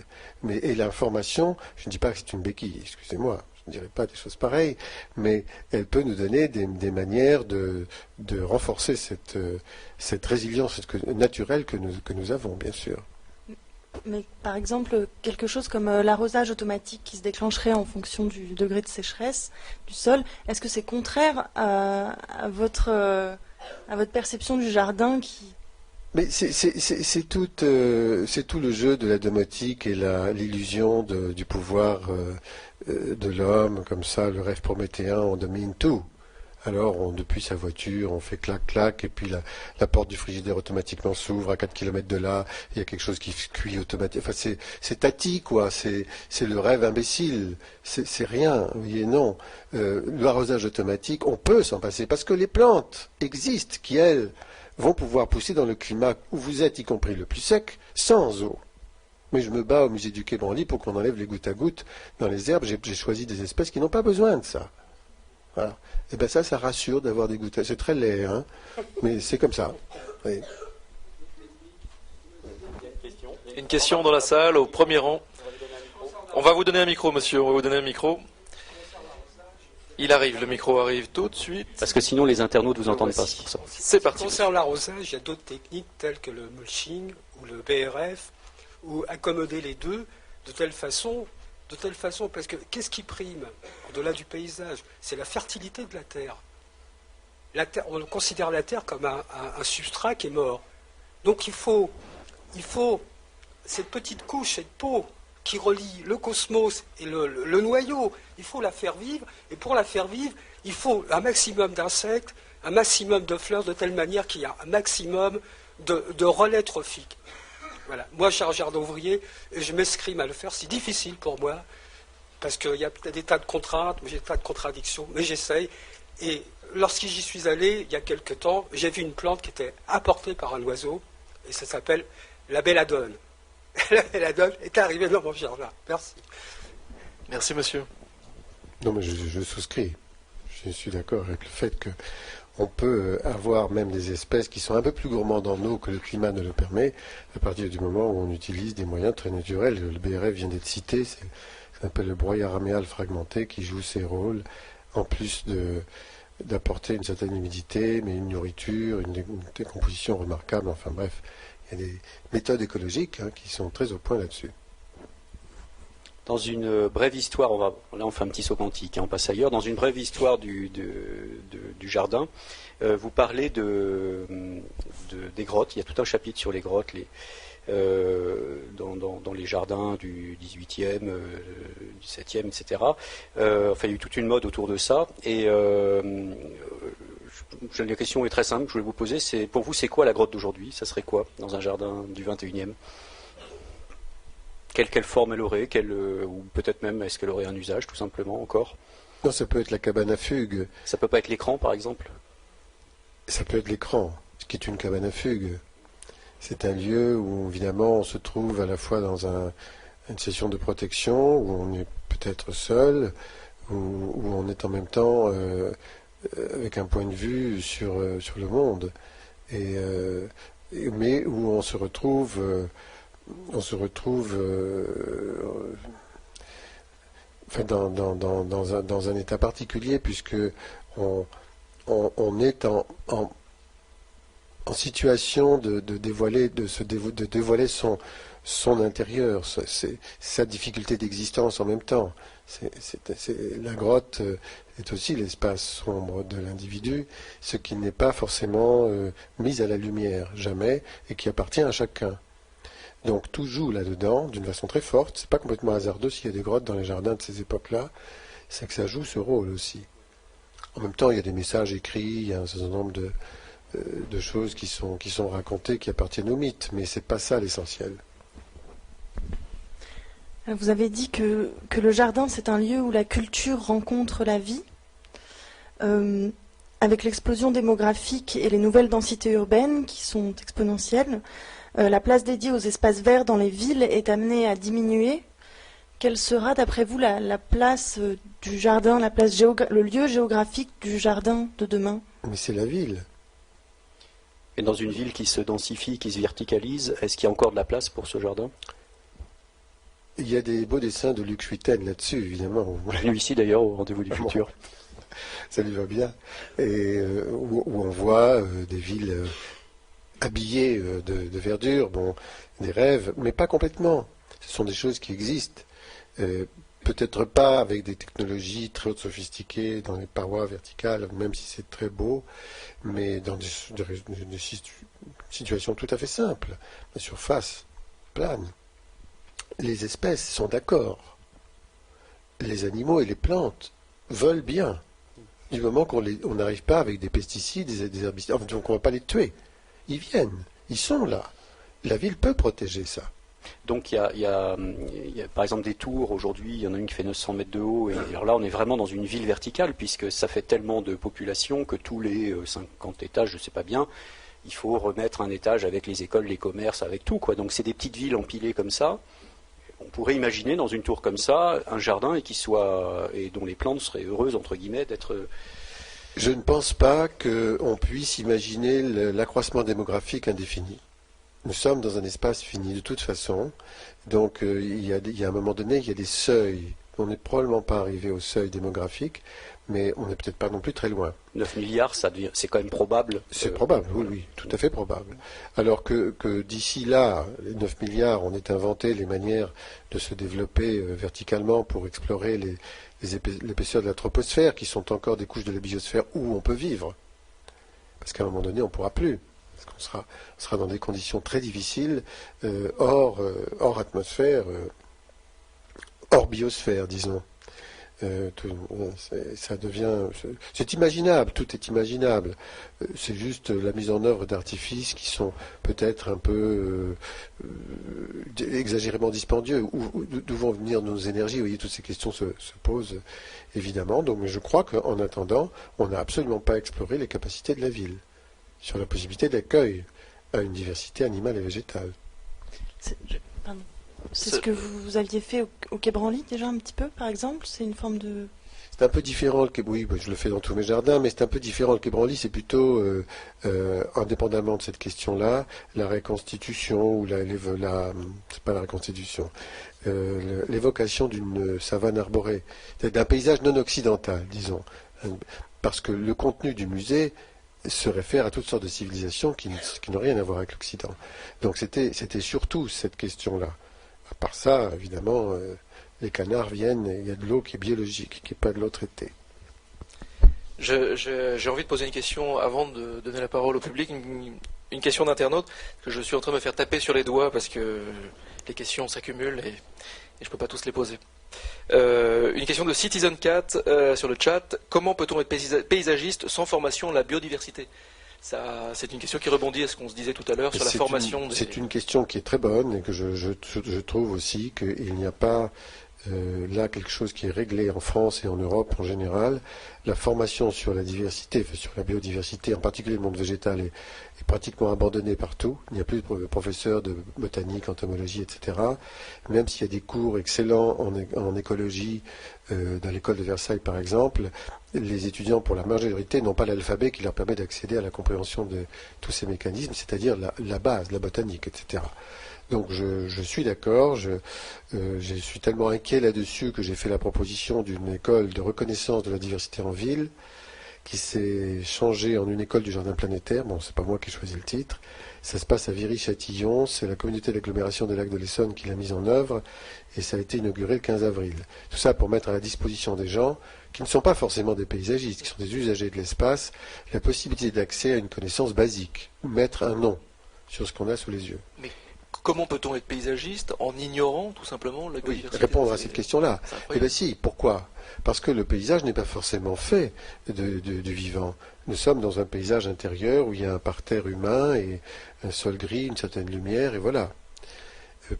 Et l'information, je ne dis pas que c'est une béquille, excusez-moi, je ne dirais pas des choses pareilles, mais elle peut nous donner des manières de renforcer cette résilience naturelle que nous avons, bien sûr. Mais par exemple, quelque chose comme l'arrosage automatique qui se déclencherait en fonction du degré de sécheresse du sol, est-ce que c'est contraire à votre perception du jardin qui... Mais c'est tout le jeu de la domotique et l'illusion du pouvoir de l'homme, comme ça, le rêve prométhéen, on domine tout. Alors, depuis sa voiture, on fait clac-clac, et puis la porte du frigidaire automatiquement s'ouvre à 4 km de là, il y a quelque chose qui cuit automatiquement. Enfin, c'est tati, quoi, c'est le rêve imbécile, c'est rien, vous voyez, non. L'arrosage automatique, on peut s'en passer, parce que les plantes existent, qui, elles, vont pouvoir pousser dans le climat où vous êtes, y compris le plus sec, sans eau. Mais je me bats au musée du Quai Branly pour qu'on enlève les gouttes à gouttes dans les herbes. J'ai choisi des espèces qui n'ont pas besoin de ça. Voilà. Et bien ça rassure d'avoir des gouttes à gouttes. C'est très laid, hein, mais c'est comme ça. Oui. Une question dans la salle, au premier rang. On va vous donner un micro, monsieur, on va vous donner un micro. Il arrive, le micro arrive tout de suite. Parce que sinon les internautes vous entendent pas, c'est pour ça. C'est parti. Concernant l'arrosage, il y a d'autres techniques telles que le mulching ou le BRF, ou accommoder les deux de telle façon, parce que qu'est-ce qui prime au-delà du paysage? C'est la fertilité de la terre. On considère la terre comme un substrat qui est mort. Donc il faut cette petite couche, cette peau qui relie le cosmos et le noyau, il faut la faire vivre, et pour la faire vivre, il faut un maximum d'insectes, un maximum de fleurs, de telle manière qu'il y a un maximum de relais trophiques. Voilà. Moi, je suis un jardin ouvrier, et je m'escrime à le faire, c'est difficile pour moi, parce qu'il y a des tas de contraintes, des tas de contradictions, mais j'essaye, et lorsque j'y suis allé, il y a quelque temps, j'ai vu une plante qui était apportée par un oiseau, et ça s'appelle la belladone. La belladone est arrivée dans mon jardin. Merci. Merci, monsieur. Non, mais je souscris. Je suis d'accord avec le fait que on peut avoir même des espèces qui sont un peu plus gourmandes en eau que le climat ne le permet, à partir du moment où on utilise des moyens très naturels. Le BRF vient d'être cité, c'est ce qu'on appelle le broyat raméal fragmenté qui joue ses rôles, en plus d'apporter une certaine humidité, mais une nourriture, une décomposition remarquable, enfin bref, il y a des méthodes écologiques qui sont très au point là-dessus. Dans une brève histoire, là on fait un petit saut quantique, on passe ailleurs. Dans une brève histoire du jardin, vous parlez des grottes. Il y a tout un chapitre sur les grottes dans les jardins du 18e, 17e, etc. Enfin, il y a eu toute une mode autour de ça. Et la question est très simple, je voulais vous poser, pour vous, c'est quoi la grotte d'aujourd'hui? Ça serait quoi dans un jardin du 21e? Quelle forme elle aurait, ou peut-être même est-ce qu'elle aurait un usage tout simplement encore? Non, ça peut être la cabane à fugue. Ça peut pas être l'écran par exemple? Ça peut être l'écran, ce qui est une cabane à fugue. C'est un lieu où évidemment on se trouve à la fois dans une session de protection, où on est peut-être seul, où on est en même temps avec un point de vue sur le monde, mais où on se retrouve enfin, dans un état particulier, puisque on est en situation de dévoiler son intérieur, sa difficulté d'existence en même temps. La grotte est aussi l'espace sombre de l'individu, ce qui n'est pas forcément mis à la lumière, jamais, et qui appartient à chacun. Donc tout joue là-dedans d'une façon très forte. C'est pas complètement hasardeux s'il y a des grottes dans les jardins de ces époques-là, c'est que ça joue ce rôle aussi. En même temps, il y a des messages écrits, il y a un certain nombre de choses qui sont racontées, qui appartiennent au mythe, mais c'est pas ça l'essentiel. Vous avez dit que le jardin, c'est un lieu où la culture rencontre la vie. Avec l'explosion démographique et les nouvelles densités urbaines qui sont exponentielles, la place dédiée aux espaces verts dans les villes est amenée à diminuer. Quelle sera, d'après vous, la place du jardin, le lieu géographique du jardin de demain? Mais c'est la ville. Et dans une ville qui se densifie, qui se verticalise, est-ce qu'il y a encore de la place pour ce jardin? Il y a des beaux dessins de Luc Schuiten là-dessus, évidemment. On l'a vu ici d'ailleurs au Rendez-vous du futur. Ça lui va bien. Et où on voit des villes habillées de verdure, bon, des rêves, mais pas complètement. Ce sont des choses qui existent. Peut-être pas avec des technologies très hautes sophistiquées dans les parois verticales, même si c'est très beau, mais dans des situations tout à fait simples. La surface plane. Les espèces sont d'accord. Les animaux et les plantes veulent bien. Du moment qu'on n'arrive pas avec des pesticides, des herbicides, donc on ne va pas les tuer. Ils viennent, ils sont là. La ville peut protéger ça. Donc il y a par exemple des tours, aujourd'hui il y en a une qui fait 900 mètres de haut, et alors là on est vraiment dans une ville verticale, puisque ça fait tellement de population que tous les 50 étages, je ne sais pas bien, il faut remettre un étage avec les écoles, les commerces, avec tout, quoi. Donc c'est des petites villes empilées comme ça. On pourrait imaginer dans une tour comme ça un jardin et dont les plantes seraient heureuses entre guillemets d'être. Je ne pense pas qu'on puisse imaginer l'accroissement démographique indéfini. Nous sommes dans un espace fini de toute façon, donc il y a un moment donné, il y a des seuils. On n'est probablement pas arrivé au seuil démographique, mais on n'est peut-être pas non plus très loin. 9 milliards, c'est quand même probable. C'est probable, oui, tout à fait probable. Alors que d'ici là, les 9 milliards, on ait inventé les manières de se développer verticalement pour explorer l'épaisseur de la troposphère, qui sont encore des couches de la biosphère où on peut vivre. Parce qu'à un moment donné, on ne pourra plus. Parce qu'on sera dans des conditions très difficiles, hors atmosphère, hors biosphère, disons. Ça devient, c'est imaginable, tout est imaginable. C'est juste la mise en œuvre d'artifices qui sont peut-être un peu exagérément dispendieux. D'où vont venir nos énergies? Vous voyez, toutes ces questions se posent évidemment. Donc, mais je crois qu'en attendant, on n'a absolument pas exploré les capacités de la ville sur la possibilité d'accueil à une diversité animale et végétale. C'est ce que vous aviez fait au Quai Branly déjà un petit peu, par exemple? C'est une forme de... C'est c'est un peu différent. Oui, je le fais dans tous mes jardins, mais c'est un peu différent. Le quai Branly, c'est plutôt, indépendamment de cette question-là, la reconstitution ou c'est pas la reconstitution, l'évocation d'une savane arborée, d'un paysage non occidental, disons, parce que le contenu du musée se réfère à toutes sortes de civilisations qui n'ont rien à voir avec l'Occident. Donc c'était surtout cette question-là. À part ça, évidemment, les canards viennent, et il y a de l'eau qui est biologique, qui n'est pas de l'eau traitée. J'ai envie de poser une question avant de donner la parole au public, une question d'internaute, que je suis en train de me faire taper sur les doigts parce que les questions s'accumulent et je ne peux pas tous les poser. Une question de Citizen Cat sur le chat. Comment peut-on être paysagiste sans formation à la biodiversité? C'est une question qui rebondit à ce qu'on se disait tout à l'heure sur la formation. C'est une question qui est très bonne et que je trouve aussi qu'il n'y a pas là quelque chose qui est réglé en France et en Europe en général. La formation sur la diversité, sur la biodiversité, en particulier le monde végétal, est pratiquement abandonnée partout. Il n'y a plus de professeurs de botanique, entomologie, etc. Même s'il y a des cours excellents en écologie dans l'école de Versailles par exemple, les étudiants pour la majorité n'ont pas l'alphabet qui leur permet d'accéder à la compréhension de tous ces mécanismes, c'est-à-dire la base, la botanique, etc. Donc je suis d'accord, je suis tellement inquiet là-dessus que j'ai fait la proposition d'une école de reconnaissance de la diversité en ville qui s'est changée en une école du jardin planétaire. Bon, c'est pas moi qui ai choisi le titre. Ça se passe à Viry-Châtillon, c'est la communauté d'agglomération des lacs de l'Essonne qui l'a mise en œuvre et ça a été inauguré le 15 avril. Tout ça pour mettre à la disposition des gens qui ne sont pas forcément des paysagistes, qui sont des usagers de l'espace, la possibilité d'accès à une connaissance basique, ou mettre un nom sur ce qu'on a sous les yeux. Mais comment peut-on être paysagiste en ignorant tout simplement la biodiversité? Répondre à cette question-là. Eh bien si, pourquoi? Parce que le paysage n'est pas forcément fait du vivant. Nous sommes dans un paysage intérieur où il y a un parterre humain et un sol gris, une certaine lumière, et voilà.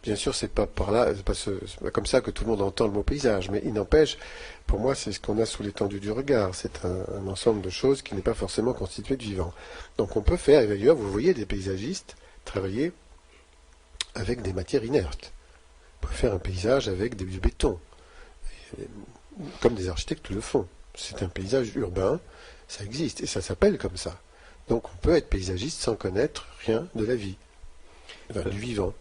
Bien sûr, c'est pas comme ça que tout le monde entend le mot paysage, mais il n'empêche, pour moi, c'est ce qu'on a sous l'étendue du regard. C'est un ensemble de choses qui n'est pas forcément constitué de vivant. Donc on peut faire, et d'ailleurs, vous voyez des paysagistes travailler avec des matières inertes. On peut faire un paysage avec du béton, comme des architectes le font. C'est un paysage urbain, ça existe, et ça s'appelle comme ça. Donc on peut être paysagiste sans connaître rien de la vie, du vivant.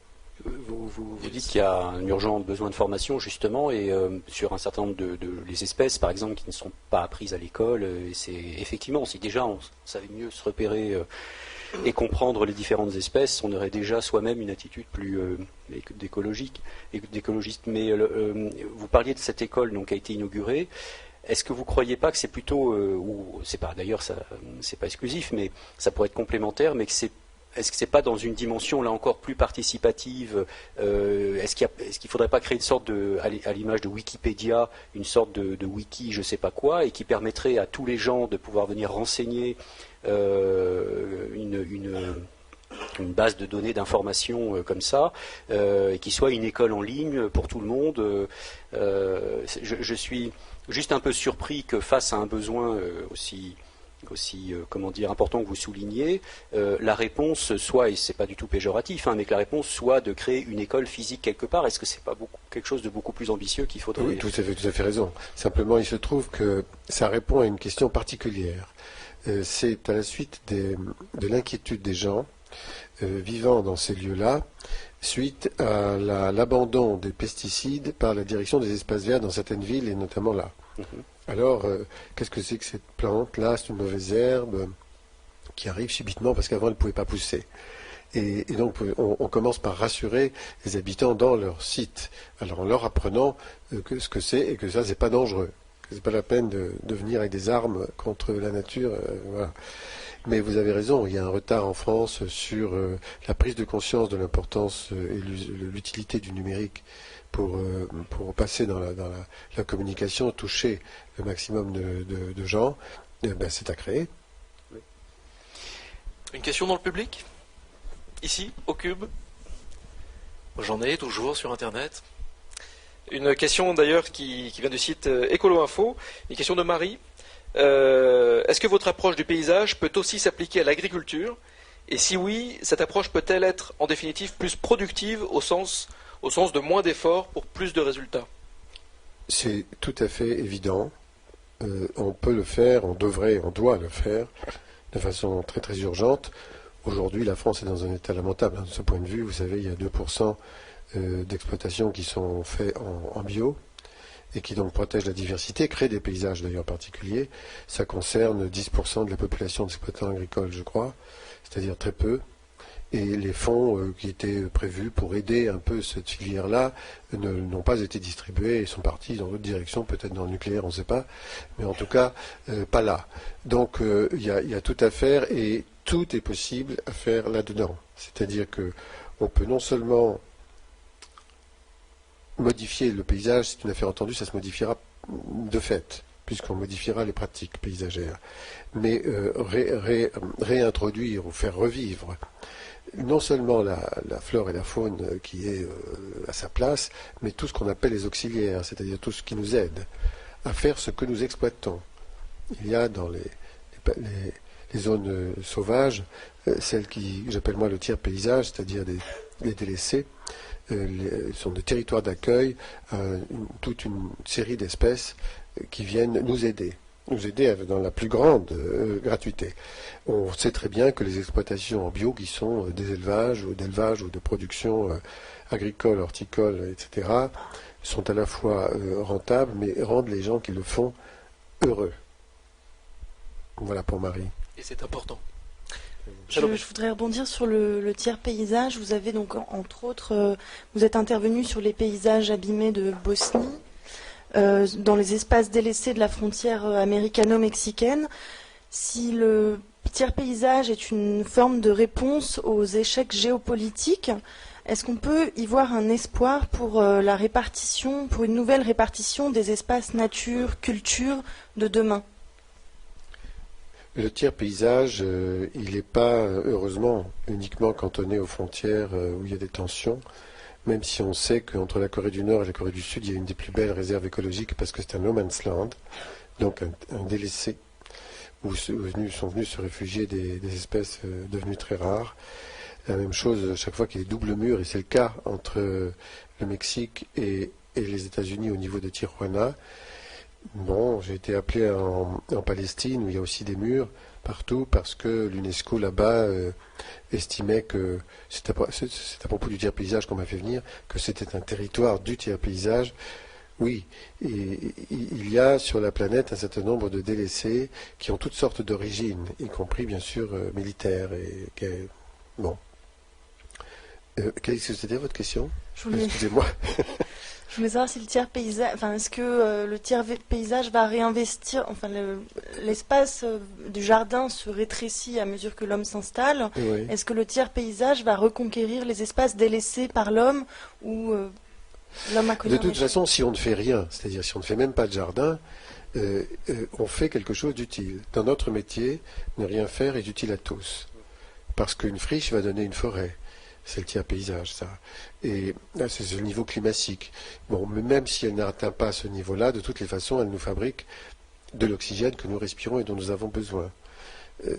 Vous dites qu'il y a un urgent besoin de formation, justement, et sur un certain nombre de les espèces, par exemple, qui ne sont pas apprises à l'école. C'est effectivement, si déjà on savait mieux se repérer et comprendre les différentes espèces, on aurait déjà soi-même une attitude plus d'écologiste. Mais vous parliez de cette école donc, qui a été inaugurée. Est-ce que vous ne croyez pas que c'est plutôt, ou c'est pas d'ailleurs, c'est pas exclusif, mais ça pourrait être complémentaire, mais que est-ce que c'est pas dans une dimension là encore plus participative? Est-ce qu'il ne faudrait pas créer une sorte à l'image de Wikipédia, une sorte de wiki, je sais pas quoi, et qui permettrait à tous les gens de pouvoir venir renseigner une base de données d'informations comme ça, et qui soit une école en ligne pour tout le monde. Je suis juste un peu surpris que face à un besoin aussi comment dire, important que vous soulignez, la réponse soit, et c'est pas du tout péjoratif, mais que la réponse soit de créer une école physique quelque part. Est-ce que c'est pas quelque chose de beaucoup plus ambitieux qu'il faudrait? Oui, tout à fait raison. Simplement, il se trouve que ça répond à une question particulière. C'est à la suite de l'inquiétude des gens vivant dans ces lieux-là, suite à l'abandon des pesticides par la direction des espaces verts dans certaines villes, et notamment là. Alors, qu'est-ce que c'est que cette plante-là? C'est une mauvaise herbe qui arrive subitement parce qu'avant elle ne pouvait pas pousser. Et donc, on commence par rassurer les habitants dans leur site, alors en leur apprenant ce que c'est et que ça, c'est pas dangereux, que c'est pas la peine de venir avec des armes contre la nature. Voilà. Mais vous avez raison, il y a un retard en France sur la prise de conscience de l'importance et l'utilité du numérique pour passer dans la communication, toucher le maximum de gens. C'est à créer. Une question dans le public? Ici, au Cube? J'en ai toujours sur Internet. Une question d'ailleurs qui vient du site Écolo Info, une question de Marie. Est-ce que votre approche du paysage peut aussi s'appliquer à l'agriculture? Et si oui, cette approche peut-elle être en définitive plus productive au sens de moins d'efforts pour plus de résultats? C'est tout à fait évident. on peut le faire, on doit le faire de façon très très urgente. Aujourd'hui, la France est dans un état lamentable. De ce point de vue, vous savez, il y a 2% d'exploitations qui sont faits en bio et qui donc protègent la diversité, créent des paysages d'ailleurs particuliers. Ça concerne 10% de la population d'exploitants agricoles, je crois, c'est-à-dire très peu. Et les fonds qui étaient prévus pour aider un peu cette filière-là n'ont pas été distribués et sont partis dans d'autres directions, peut-être dans le nucléaire, on ne sait pas, mais en tout cas, pas là. Donc il y a tout à faire et tout est possible à faire là-dedans. C'est-à-dire qu'on peut non seulement modifier le paysage, c'est une affaire entendue, ça se modifiera de fait, puisqu'on modifiera les pratiques paysagères, mais réintroduire ou faire revivre non seulement la flore et la faune qui est à sa place, mais tout ce qu'on appelle les auxiliaires, c'est-à-dire tout ce qui nous aide à faire ce que nous exploitons. Il y a dans les zones sauvages, celles qui j'appelle moi le tiers paysage, c'est-à-dire les délaissés, sont des territoires d'accueil, toute une série d'espèces qui viennent nous aider dans la plus grande gratuité. On sait très bien que les exploitations en bio, qui sont des élevages ou de production agricole, horticole, etc., sont à la fois rentables, mais rendent les gens qui le font heureux. Voilà pour Marie. Et c'est important. Je voudrais rebondir sur le tiers paysage. Vous avez donc, entre autres, vous êtes intervenu sur les paysages abîmés de Bosnie, dans les espaces délaissés de la frontière américano-mexicaine. Si le tiers paysage est une forme de réponse aux échecs géopolitiques, est-ce qu'on peut y voir un espoir pour la répartition, pour une nouvelle répartition des espaces nature, culture de demain ? Le tiers paysage, il n'est pas, heureusement, uniquement cantonné aux frontières où il y a des tensions, même si on sait qu'entre la Corée du Nord et la Corée du Sud, il y a une des plus belles réserves écologiques parce que c'est un no man's land, donc un délaissé, où sont venus se réfugier des espèces devenues très rares. La même chose chaque fois qu'il y a des doubles murs, et c'est le cas entre le Mexique et les États-Unis au niveau de Tijuana. Bon, j'ai été appelé en Palestine, où il y a aussi des murs partout, parce que l'UNESCO là-bas estimait que, c'est à propos du tiers paysage qu'on m'a fait venir, que c'était un territoire du tiers paysage. Oui, et il y a sur la planète un certain nombre de délaissés qui ont toutes sortes d'origines, y compris bien sûr militaires. Bon. Qu'est-ce que c'était votre question ? Excusez-moi. Je voulais savoir si le tiers paysage, est-ce que le tiers paysage va réinvestir, l'espace du jardin se rétrécit à mesure que l'homme s'installe. Oui. Est-ce que le tiers paysage va reconquérir les espaces délaissés par l'homme ou l'homme a connu? De toute façon, si on ne fait rien, c'est-à-dire si on ne fait même pas de jardin, on fait quelque chose d'utile. Dans notre métier, ne rien faire est utile à tous, parce qu'une friche va donner une forêt. C'est le tiers paysage, ça. Et là, c'est le niveau climatique. Bon, mais même si elle n'atteint pas ce niveau-là, de toutes les façons, elle nous fabrique de l'oxygène que nous respirons et dont nous avons besoin.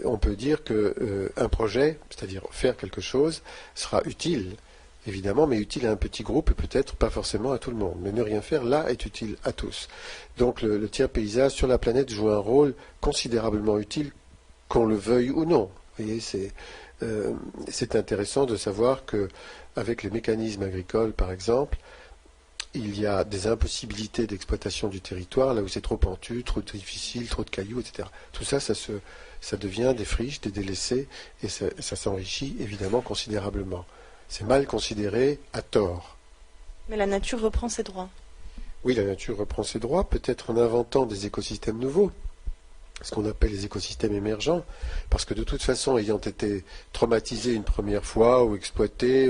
On peut dire qu'un projet, c'est-à-dire faire quelque chose, sera utile, évidemment, mais utile à un petit groupe et peut-être pas forcément à tout le monde. Mais ne rien faire, là, est utile à tous. Donc le tiers paysage sur la planète joue un rôle considérablement utile, qu'on le veuille ou non. Vous voyez, c'est intéressant de savoir qu'avec les mécanismes agricoles, par exemple, il y a des impossibilités d'exploitation du territoire, là où c'est trop pentu, trop difficile, trop de cailloux, etc. Tout ça, ça devient des friches, des délaissés, et ça s'enrichit évidemment considérablement. C'est mal considéré à tort. Mais la nature reprend ses droits. Oui, la nature reprend ses droits, peut-être en inventant des écosystèmes nouveaux, ce qu'on appelle les écosystèmes émergents, parce que de toute façon, ayant été traumatisés une première fois, ou exploités,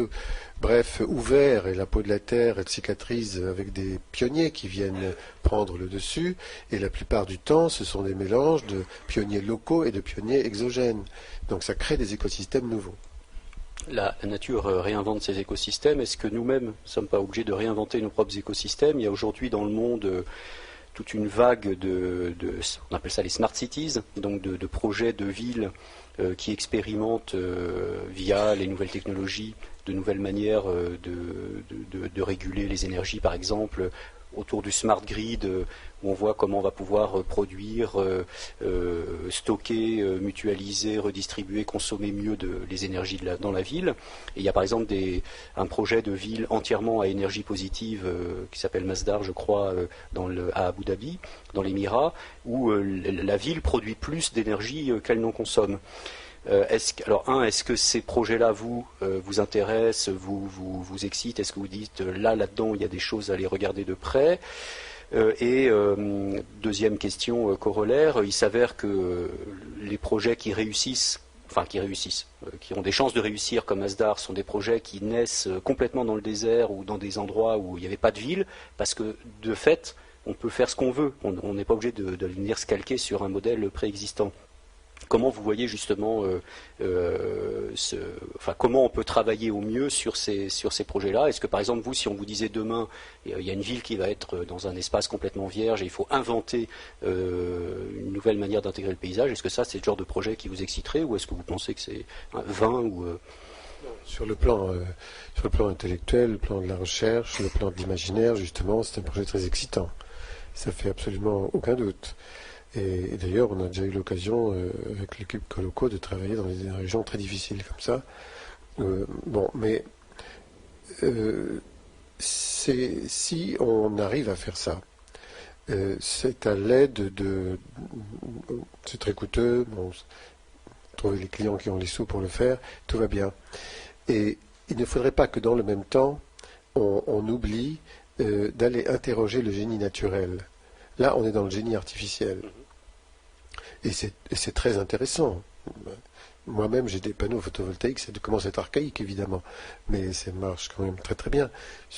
bref, ouverts, et la peau de la terre, elle cicatrise avec des pionniers qui viennent prendre le dessus, et la plupart du temps, ce sont des mélanges de pionniers locaux et de pionniers exogènes. Donc ça crée des écosystèmes nouveaux. La nature réinvente ses écosystèmes. Est-ce que nous-mêmes ne sommes pas obligés de réinventer nos propres écosystèmes ? Il y a aujourd'hui dans le monde toute une vague on appelle ça les smart cities, donc de projets de villes qui expérimentent via les nouvelles technologies de nouvelles manières de réguler les énergies, par exemple, autour du smart grid, où on voit comment on va pouvoir produire, stocker, mutualiser, redistribuer, consommer mieux les énergies dans la ville. Et il y a par exemple un projet de ville entièrement à énergie positive qui s'appelle Masdar, je crois, à Abu Dhabi, dans l'Émirat, où la ville produit plus d'énergie qu'elle n'en consomme. Est-ce que ces projets-là vous intéressent, vous excitent? Est-ce que vous dites là-dedans il y a des choses à les regarder de près? Deuxième question corollaire, il s'avère que les projets qui ont des chances de réussir comme Masdar sont des projets qui naissent complètement dans le désert ou dans des endroits où il n'y avait pas de ville, parce que de fait on peut faire ce qu'on veut, on n'est pas obligé de venir se calquer sur un modèle préexistant. Comment vous voyez justement, comment on peut travailler au mieux sur ces projets-là? Est-ce que par exemple vous, si on vous disait demain, il y a une ville qui va être dans un espace complètement vierge et il faut inventer une nouvelle manière d'intégrer le paysage, est-ce que ça c'est le genre de projet qui vous exciterait, ou est-ce que vous pensez que c'est vain ou Sur le plan intellectuel, le plan de la recherche, le plan de l'imaginaire, justement, c'est un projet très excitant. Ça fait absolument aucun doute. Et d'ailleurs, on a déjà eu l'occasion, avec l'équipe Coloco, de travailler dans des régions très difficiles comme ça. Si on arrive à faire ça, c'est à l'aide c'est très coûteux, trouver les clients qui ont les sous pour le faire, tout va bien. Et il ne faudrait pas que dans le même temps, on oublie d'aller interroger le génie naturel. Là, on est dans le génie artificiel. Et c'est très intéressant. Moi-même, j'ai des panneaux photovoltaïques, ça commence à être archaïque, évidemment, mais ça marche quand même très très bien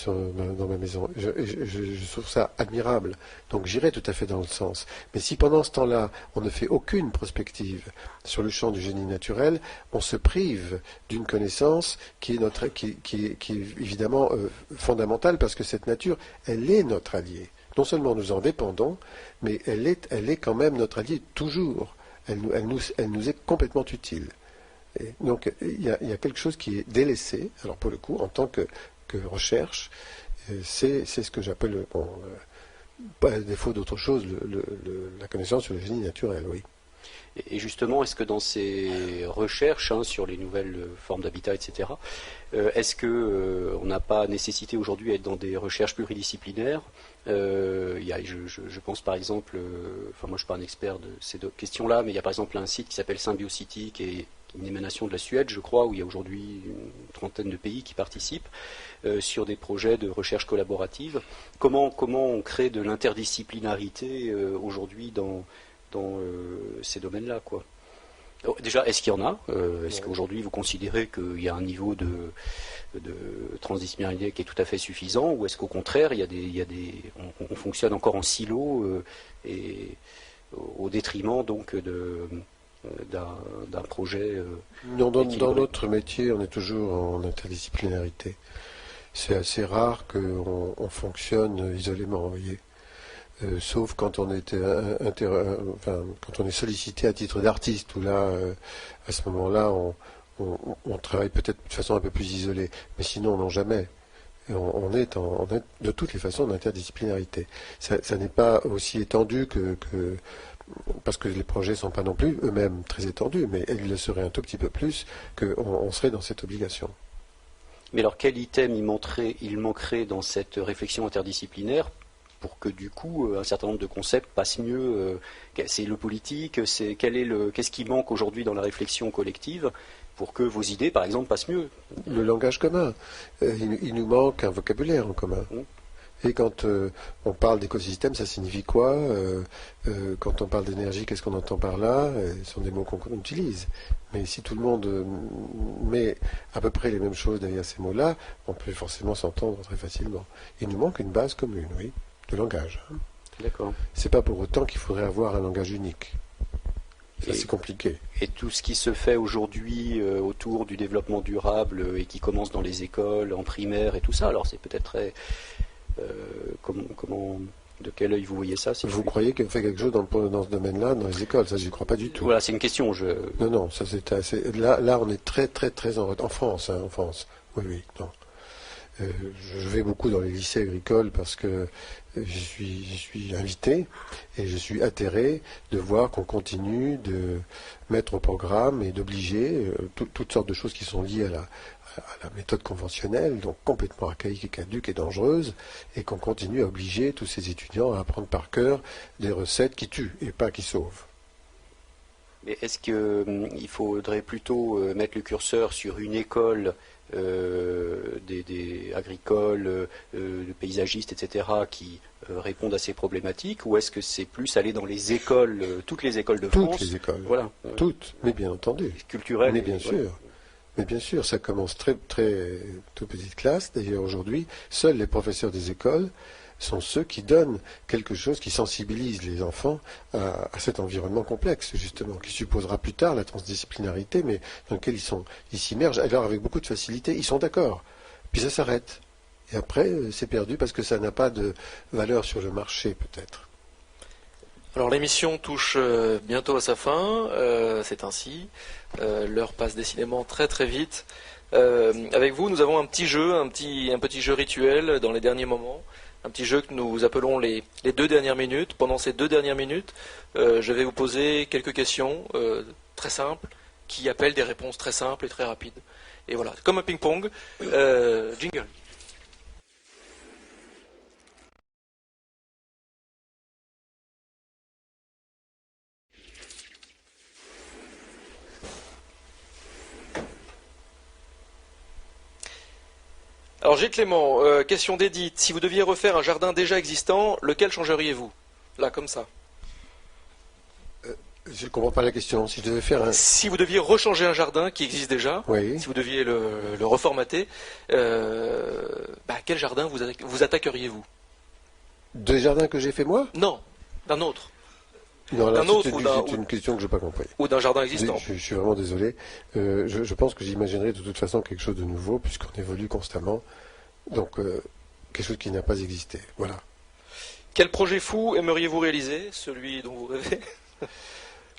dans ma maison. Je trouve ça admirable. Donc j'irai tout à fait dans le sens. Mais si pendant ce temps-là, on ne fait aucune prospective sur le champ du génie naturel, on se prive d'une connaissance qui est évidemment fondamentale, parce que cette nature, elle est notre allié. Non seulement nous en dépendons, mais elle est quand même notre allié toujours. Elle nous est complètement utile. Et donc il y a quelque chose qui est délaissé. Alors pour le coup, en tant que recherche, c'est ce que j'appelle, pas à défaut d'autre chose, la connaissance sur le génie naturel, oui. Et justement, est-ce que dans ces recherches sur les nouvelles formes d'habitat, etc., est-ce qu'on n'a pas nécessité aujourd'hui d'être dans des recherches pluridisciplinaires? Je pense par exemple, moi je ne suis pas un expert de ces deux questions-là, mais il y a par exemple un site qui s'appelle Symbiocity, qui est une émanation de la Suède, je crois, où il y a aujourd'hui une trentaine de pays qui participent sur des projets de recherche collaborative. Comment on crée de l'interdisciplinarité aujourd'hui dans ces domaines-là, quoi? Déjà, est-ce qu'il y en a? Est-ce qu'aujourd'hui vous considérez qu'il y a un niveau de transdisciplinarité qui est tout à fait suffisant, ou est-ce qu'au contraire on fonctionne encore en silo et au détriment donc d'un projet Non, dans notre métier, on est toujours en interdisciplinarité. C'est assez rare qu'on fonctionne isolément, vous voyez. Sauf quand on est quand on est sollicité à titre d'artiste, où là, à ce moment-là, on travaille peut-être de façon un peu plus isolée. Mais sinon, non, jamais. Et on est de toutes les façons en interdisciplinarité. Ça n'est pas aussi étendu parce que les projets ne sont pas non plus eux-mêmes très étendus, mais ils le seraient un tout petit peu plus, qu'on serait dans cette obligation. Mais alors, quel item il manquerait dans cette réflexion interdisciplinaire pour que du coup un certain nombre de concepts passent mieux? C'est le politique, qu'est-ce qui manque aujourd'hui dans la réflexion collective pour que vos idées, par exemple, passent mieux? Le langage commun. Il nous manque un vocabulaire en commun. Et quand on parle d'écosystème, ça signifie quoi? Quand on parle d'énergie, qu'est-ce qu'on entend par là? Ce sont des mots qu'on utilise. Mais si tout le monde met à peu près les mêmes choses derrière ces mots-là, on peut forcément s'entendre très facilement. Il nous manque une base commune, oui, de langage. D'accord. C'est pas pour autant qu'il faudrait avoir un langage unique. Ça, c'est compliqué. Et tout ce qui se fait aujourd'hui autour du développement durable et qui commence dans les écoles, en primaire et tout ça, alors c'est peut-être très... de quel œil vous voyez ça? Vous croyez qu'on fait quelque chose dans ce domaine-là, dans les écoles? Ça, j'y crois pas du tout. Voilà, c'est une question. Non, ça c'est assez... Là, on est très, très, très en France, en France. Oui, non. Je vais beaucoup dans les lycées agricoles parce que j'y suis invité et je suis atterré de voir qu'on continue de mettre au programme et d'obliger toutes sortes de choses qui sont liées à la méthode conventionnelle, donc complètement archaïque et caduque et dangereuse, et qu'on continue à obliger tous ces étudiants à apprendre par cœur des recettes qui tuent et pas qui sauvent. Mais est-ce qu'il faudrait plutôt mettre le curseur sur une école des agricoles, de paysagistes, etc., qui répondent à ces problématiques, ou est-ce que c'est plus aller dans les écoles, toutes les écoles de France? Toutes les écoles, voilà, toutes, mais bien entendu. Culturelles. Mais bien sûr. Mais bien sûr, ça commence très toute petite classe. D'ailleurs, aujourd'hui, seuls les professeurs des écoles sont ceux qui donnent quelque chose qui sensibilise les enfants à cet environnement complexe, justement, qui supposera plus tard la transdisciplinarité, mais dans lequel ils s'immergent, alors avec beaucoup de facilité, ils sont d'accord. Puis ça s'arrête. Et après, c'est perdu parce que ça n'a pas de valeur sur le marché, peut-être. Alors l'émission touche bientôt à sa fin, c'est ainsi. L'heure passe décidément très très vite. Avec vous, nous avons un petit jeu, un petit jeu rituel dans les derniers moments. Un petit jeu que nous appelons les 2 dernières minutes. Pendant ces 2 dernières minutes, je vais vous poser quelques questions très simples qui appellent des réponses très simples et très rapides. Et voilà, comme un ping-pong. Jingle. Alors Gilles Clément, question d'Edith. Si vous deviez refaire un jardin déjà existant, lequel changeriez-vous? Là, comme ça. Je ne comprends pas la question. Si je devais faire un... Si vous deviez rechanger un jardin qui existe déjà, oui. Si vous deviez le reformater, quel jardin vous attaqueriez-vous? Des jardins que j'ai fait moi? Non, d'un autre. Non, là, c'est une question que je n'ai pas compris. Ou d'un jardin existant. Je suis vraiment désolé. Je pense que j'imaginerais de toute façon quelque chose de nouveau, puisqu'on évolue constamment. Donc, quelque chose qui n'a pas existé. Voilà. Quel projet fou aimeriez-vous réaliser, celui dont vous rêvez?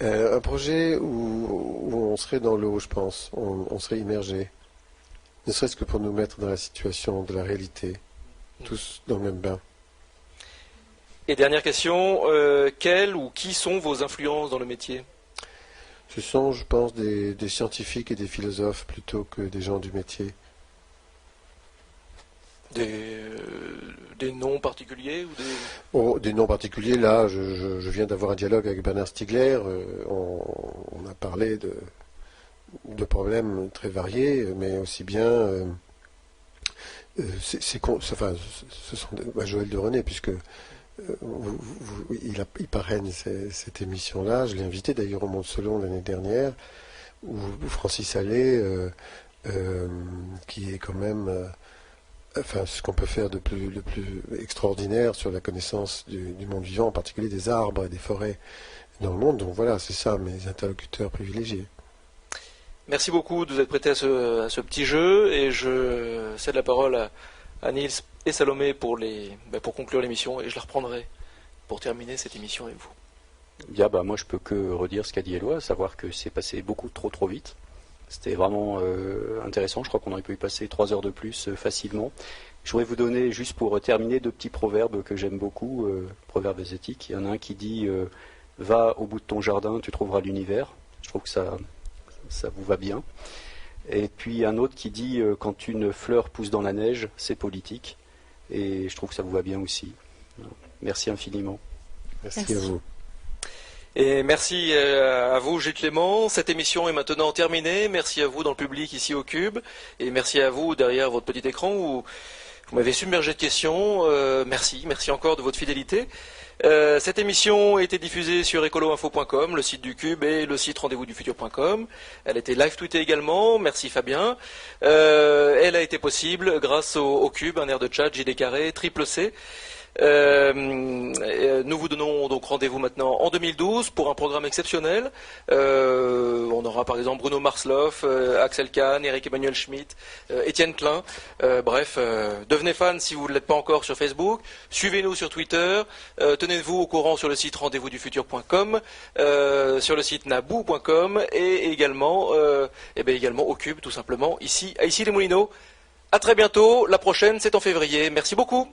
Un projet où on serait dans l'eau, je pense. On serait immergé. Ne serait-ce que pour nous mettre dans la situation de la réalité. Tous dans le même bain. Et dernière question, quelles ou qui sont vos influences dans le métier? Ce sont, je pense, des scientifiques et des philosophes plutôt que des gens du métier. Des noms particuliers ou des noms particuliers, là, je viens d'avoir un dialogue avec Bernard Stiegler. On a parlé de problèmes très variés, mais aussi bien... ce sont Joël de René, puisque... il parraine cette émission-là. Je l'ai invité d'ailleurs au Monde Selon l'année dernière, où Francis Allais, qui est quand même ce qu'on peut faire de plus extraordinaire sur la connaissance du monde vivant, en particulier des arbres et des forêts dans le monde. Donc voilà, c'est ça mes interlocuteurs privilégiés. Merci beaucoup de vous être prêté à ce petit jeu, et je cède la parole à Niels et Salomé pour conclure l'émission, et je la reprendrai pour terminer cette émission avec vous. Moi je peux que redire ce qu'a dit Éloi, savoir que c'est passé beaucoup trop vite. C'était vraiment intéressant, je crois qu'on aurait pu y passer 3 heures de plus facilement. Je voudrais vous donner, juste pour terminer, 2 petits proverbes que j'aime beaucoup, proverbes asiatiques. Il y en a un qui dit « Va au bout de ton jardin, tu trouveras l'univers ». Je trouve que ça vous va bien. Et puis un autre qui dit « Quand une fleur pousse dans la neige, c'est politique ». Et je trouve que ça vous va bien aussi. Merci infiniment. Merci à vous. Et merci à vous, Gilles Clément. Cette émission est maintenant terminée. Merci à vous dans le public ici au Cube. Et merci à vous derrière votre petit écran où vous m'avez submergé de questions. Merci encore de votre fidélité. Cette émission a été diffusée sur ecoloinfo.com, le site du Cube, et le site rendez-vous-du-futur.com. Elle a été live tweetée également. Merci Fabien. Elle a été possible grâce au Cube, un air de chat, JD carré, triple C. Nous vous donnons donc rendez-vous maintenant en 2012 pour un programme exceptionnel. On aura par exemple Bruno Marsloff, Axel Kahn, Eric Emmanuel Schmitt, Étienne Klein. Devenez fan si vous ne l'êtes pas encore sur Facebook. Suivez-nous sur Twitter. Tenez-vous au courant sur le site rendez-vous-du-futur.com, sur le site naboo.com et également au Cube tout simplement ici les Moulineaux. À très bientôt. La prochaine, c'est en février. Merci beaucoup.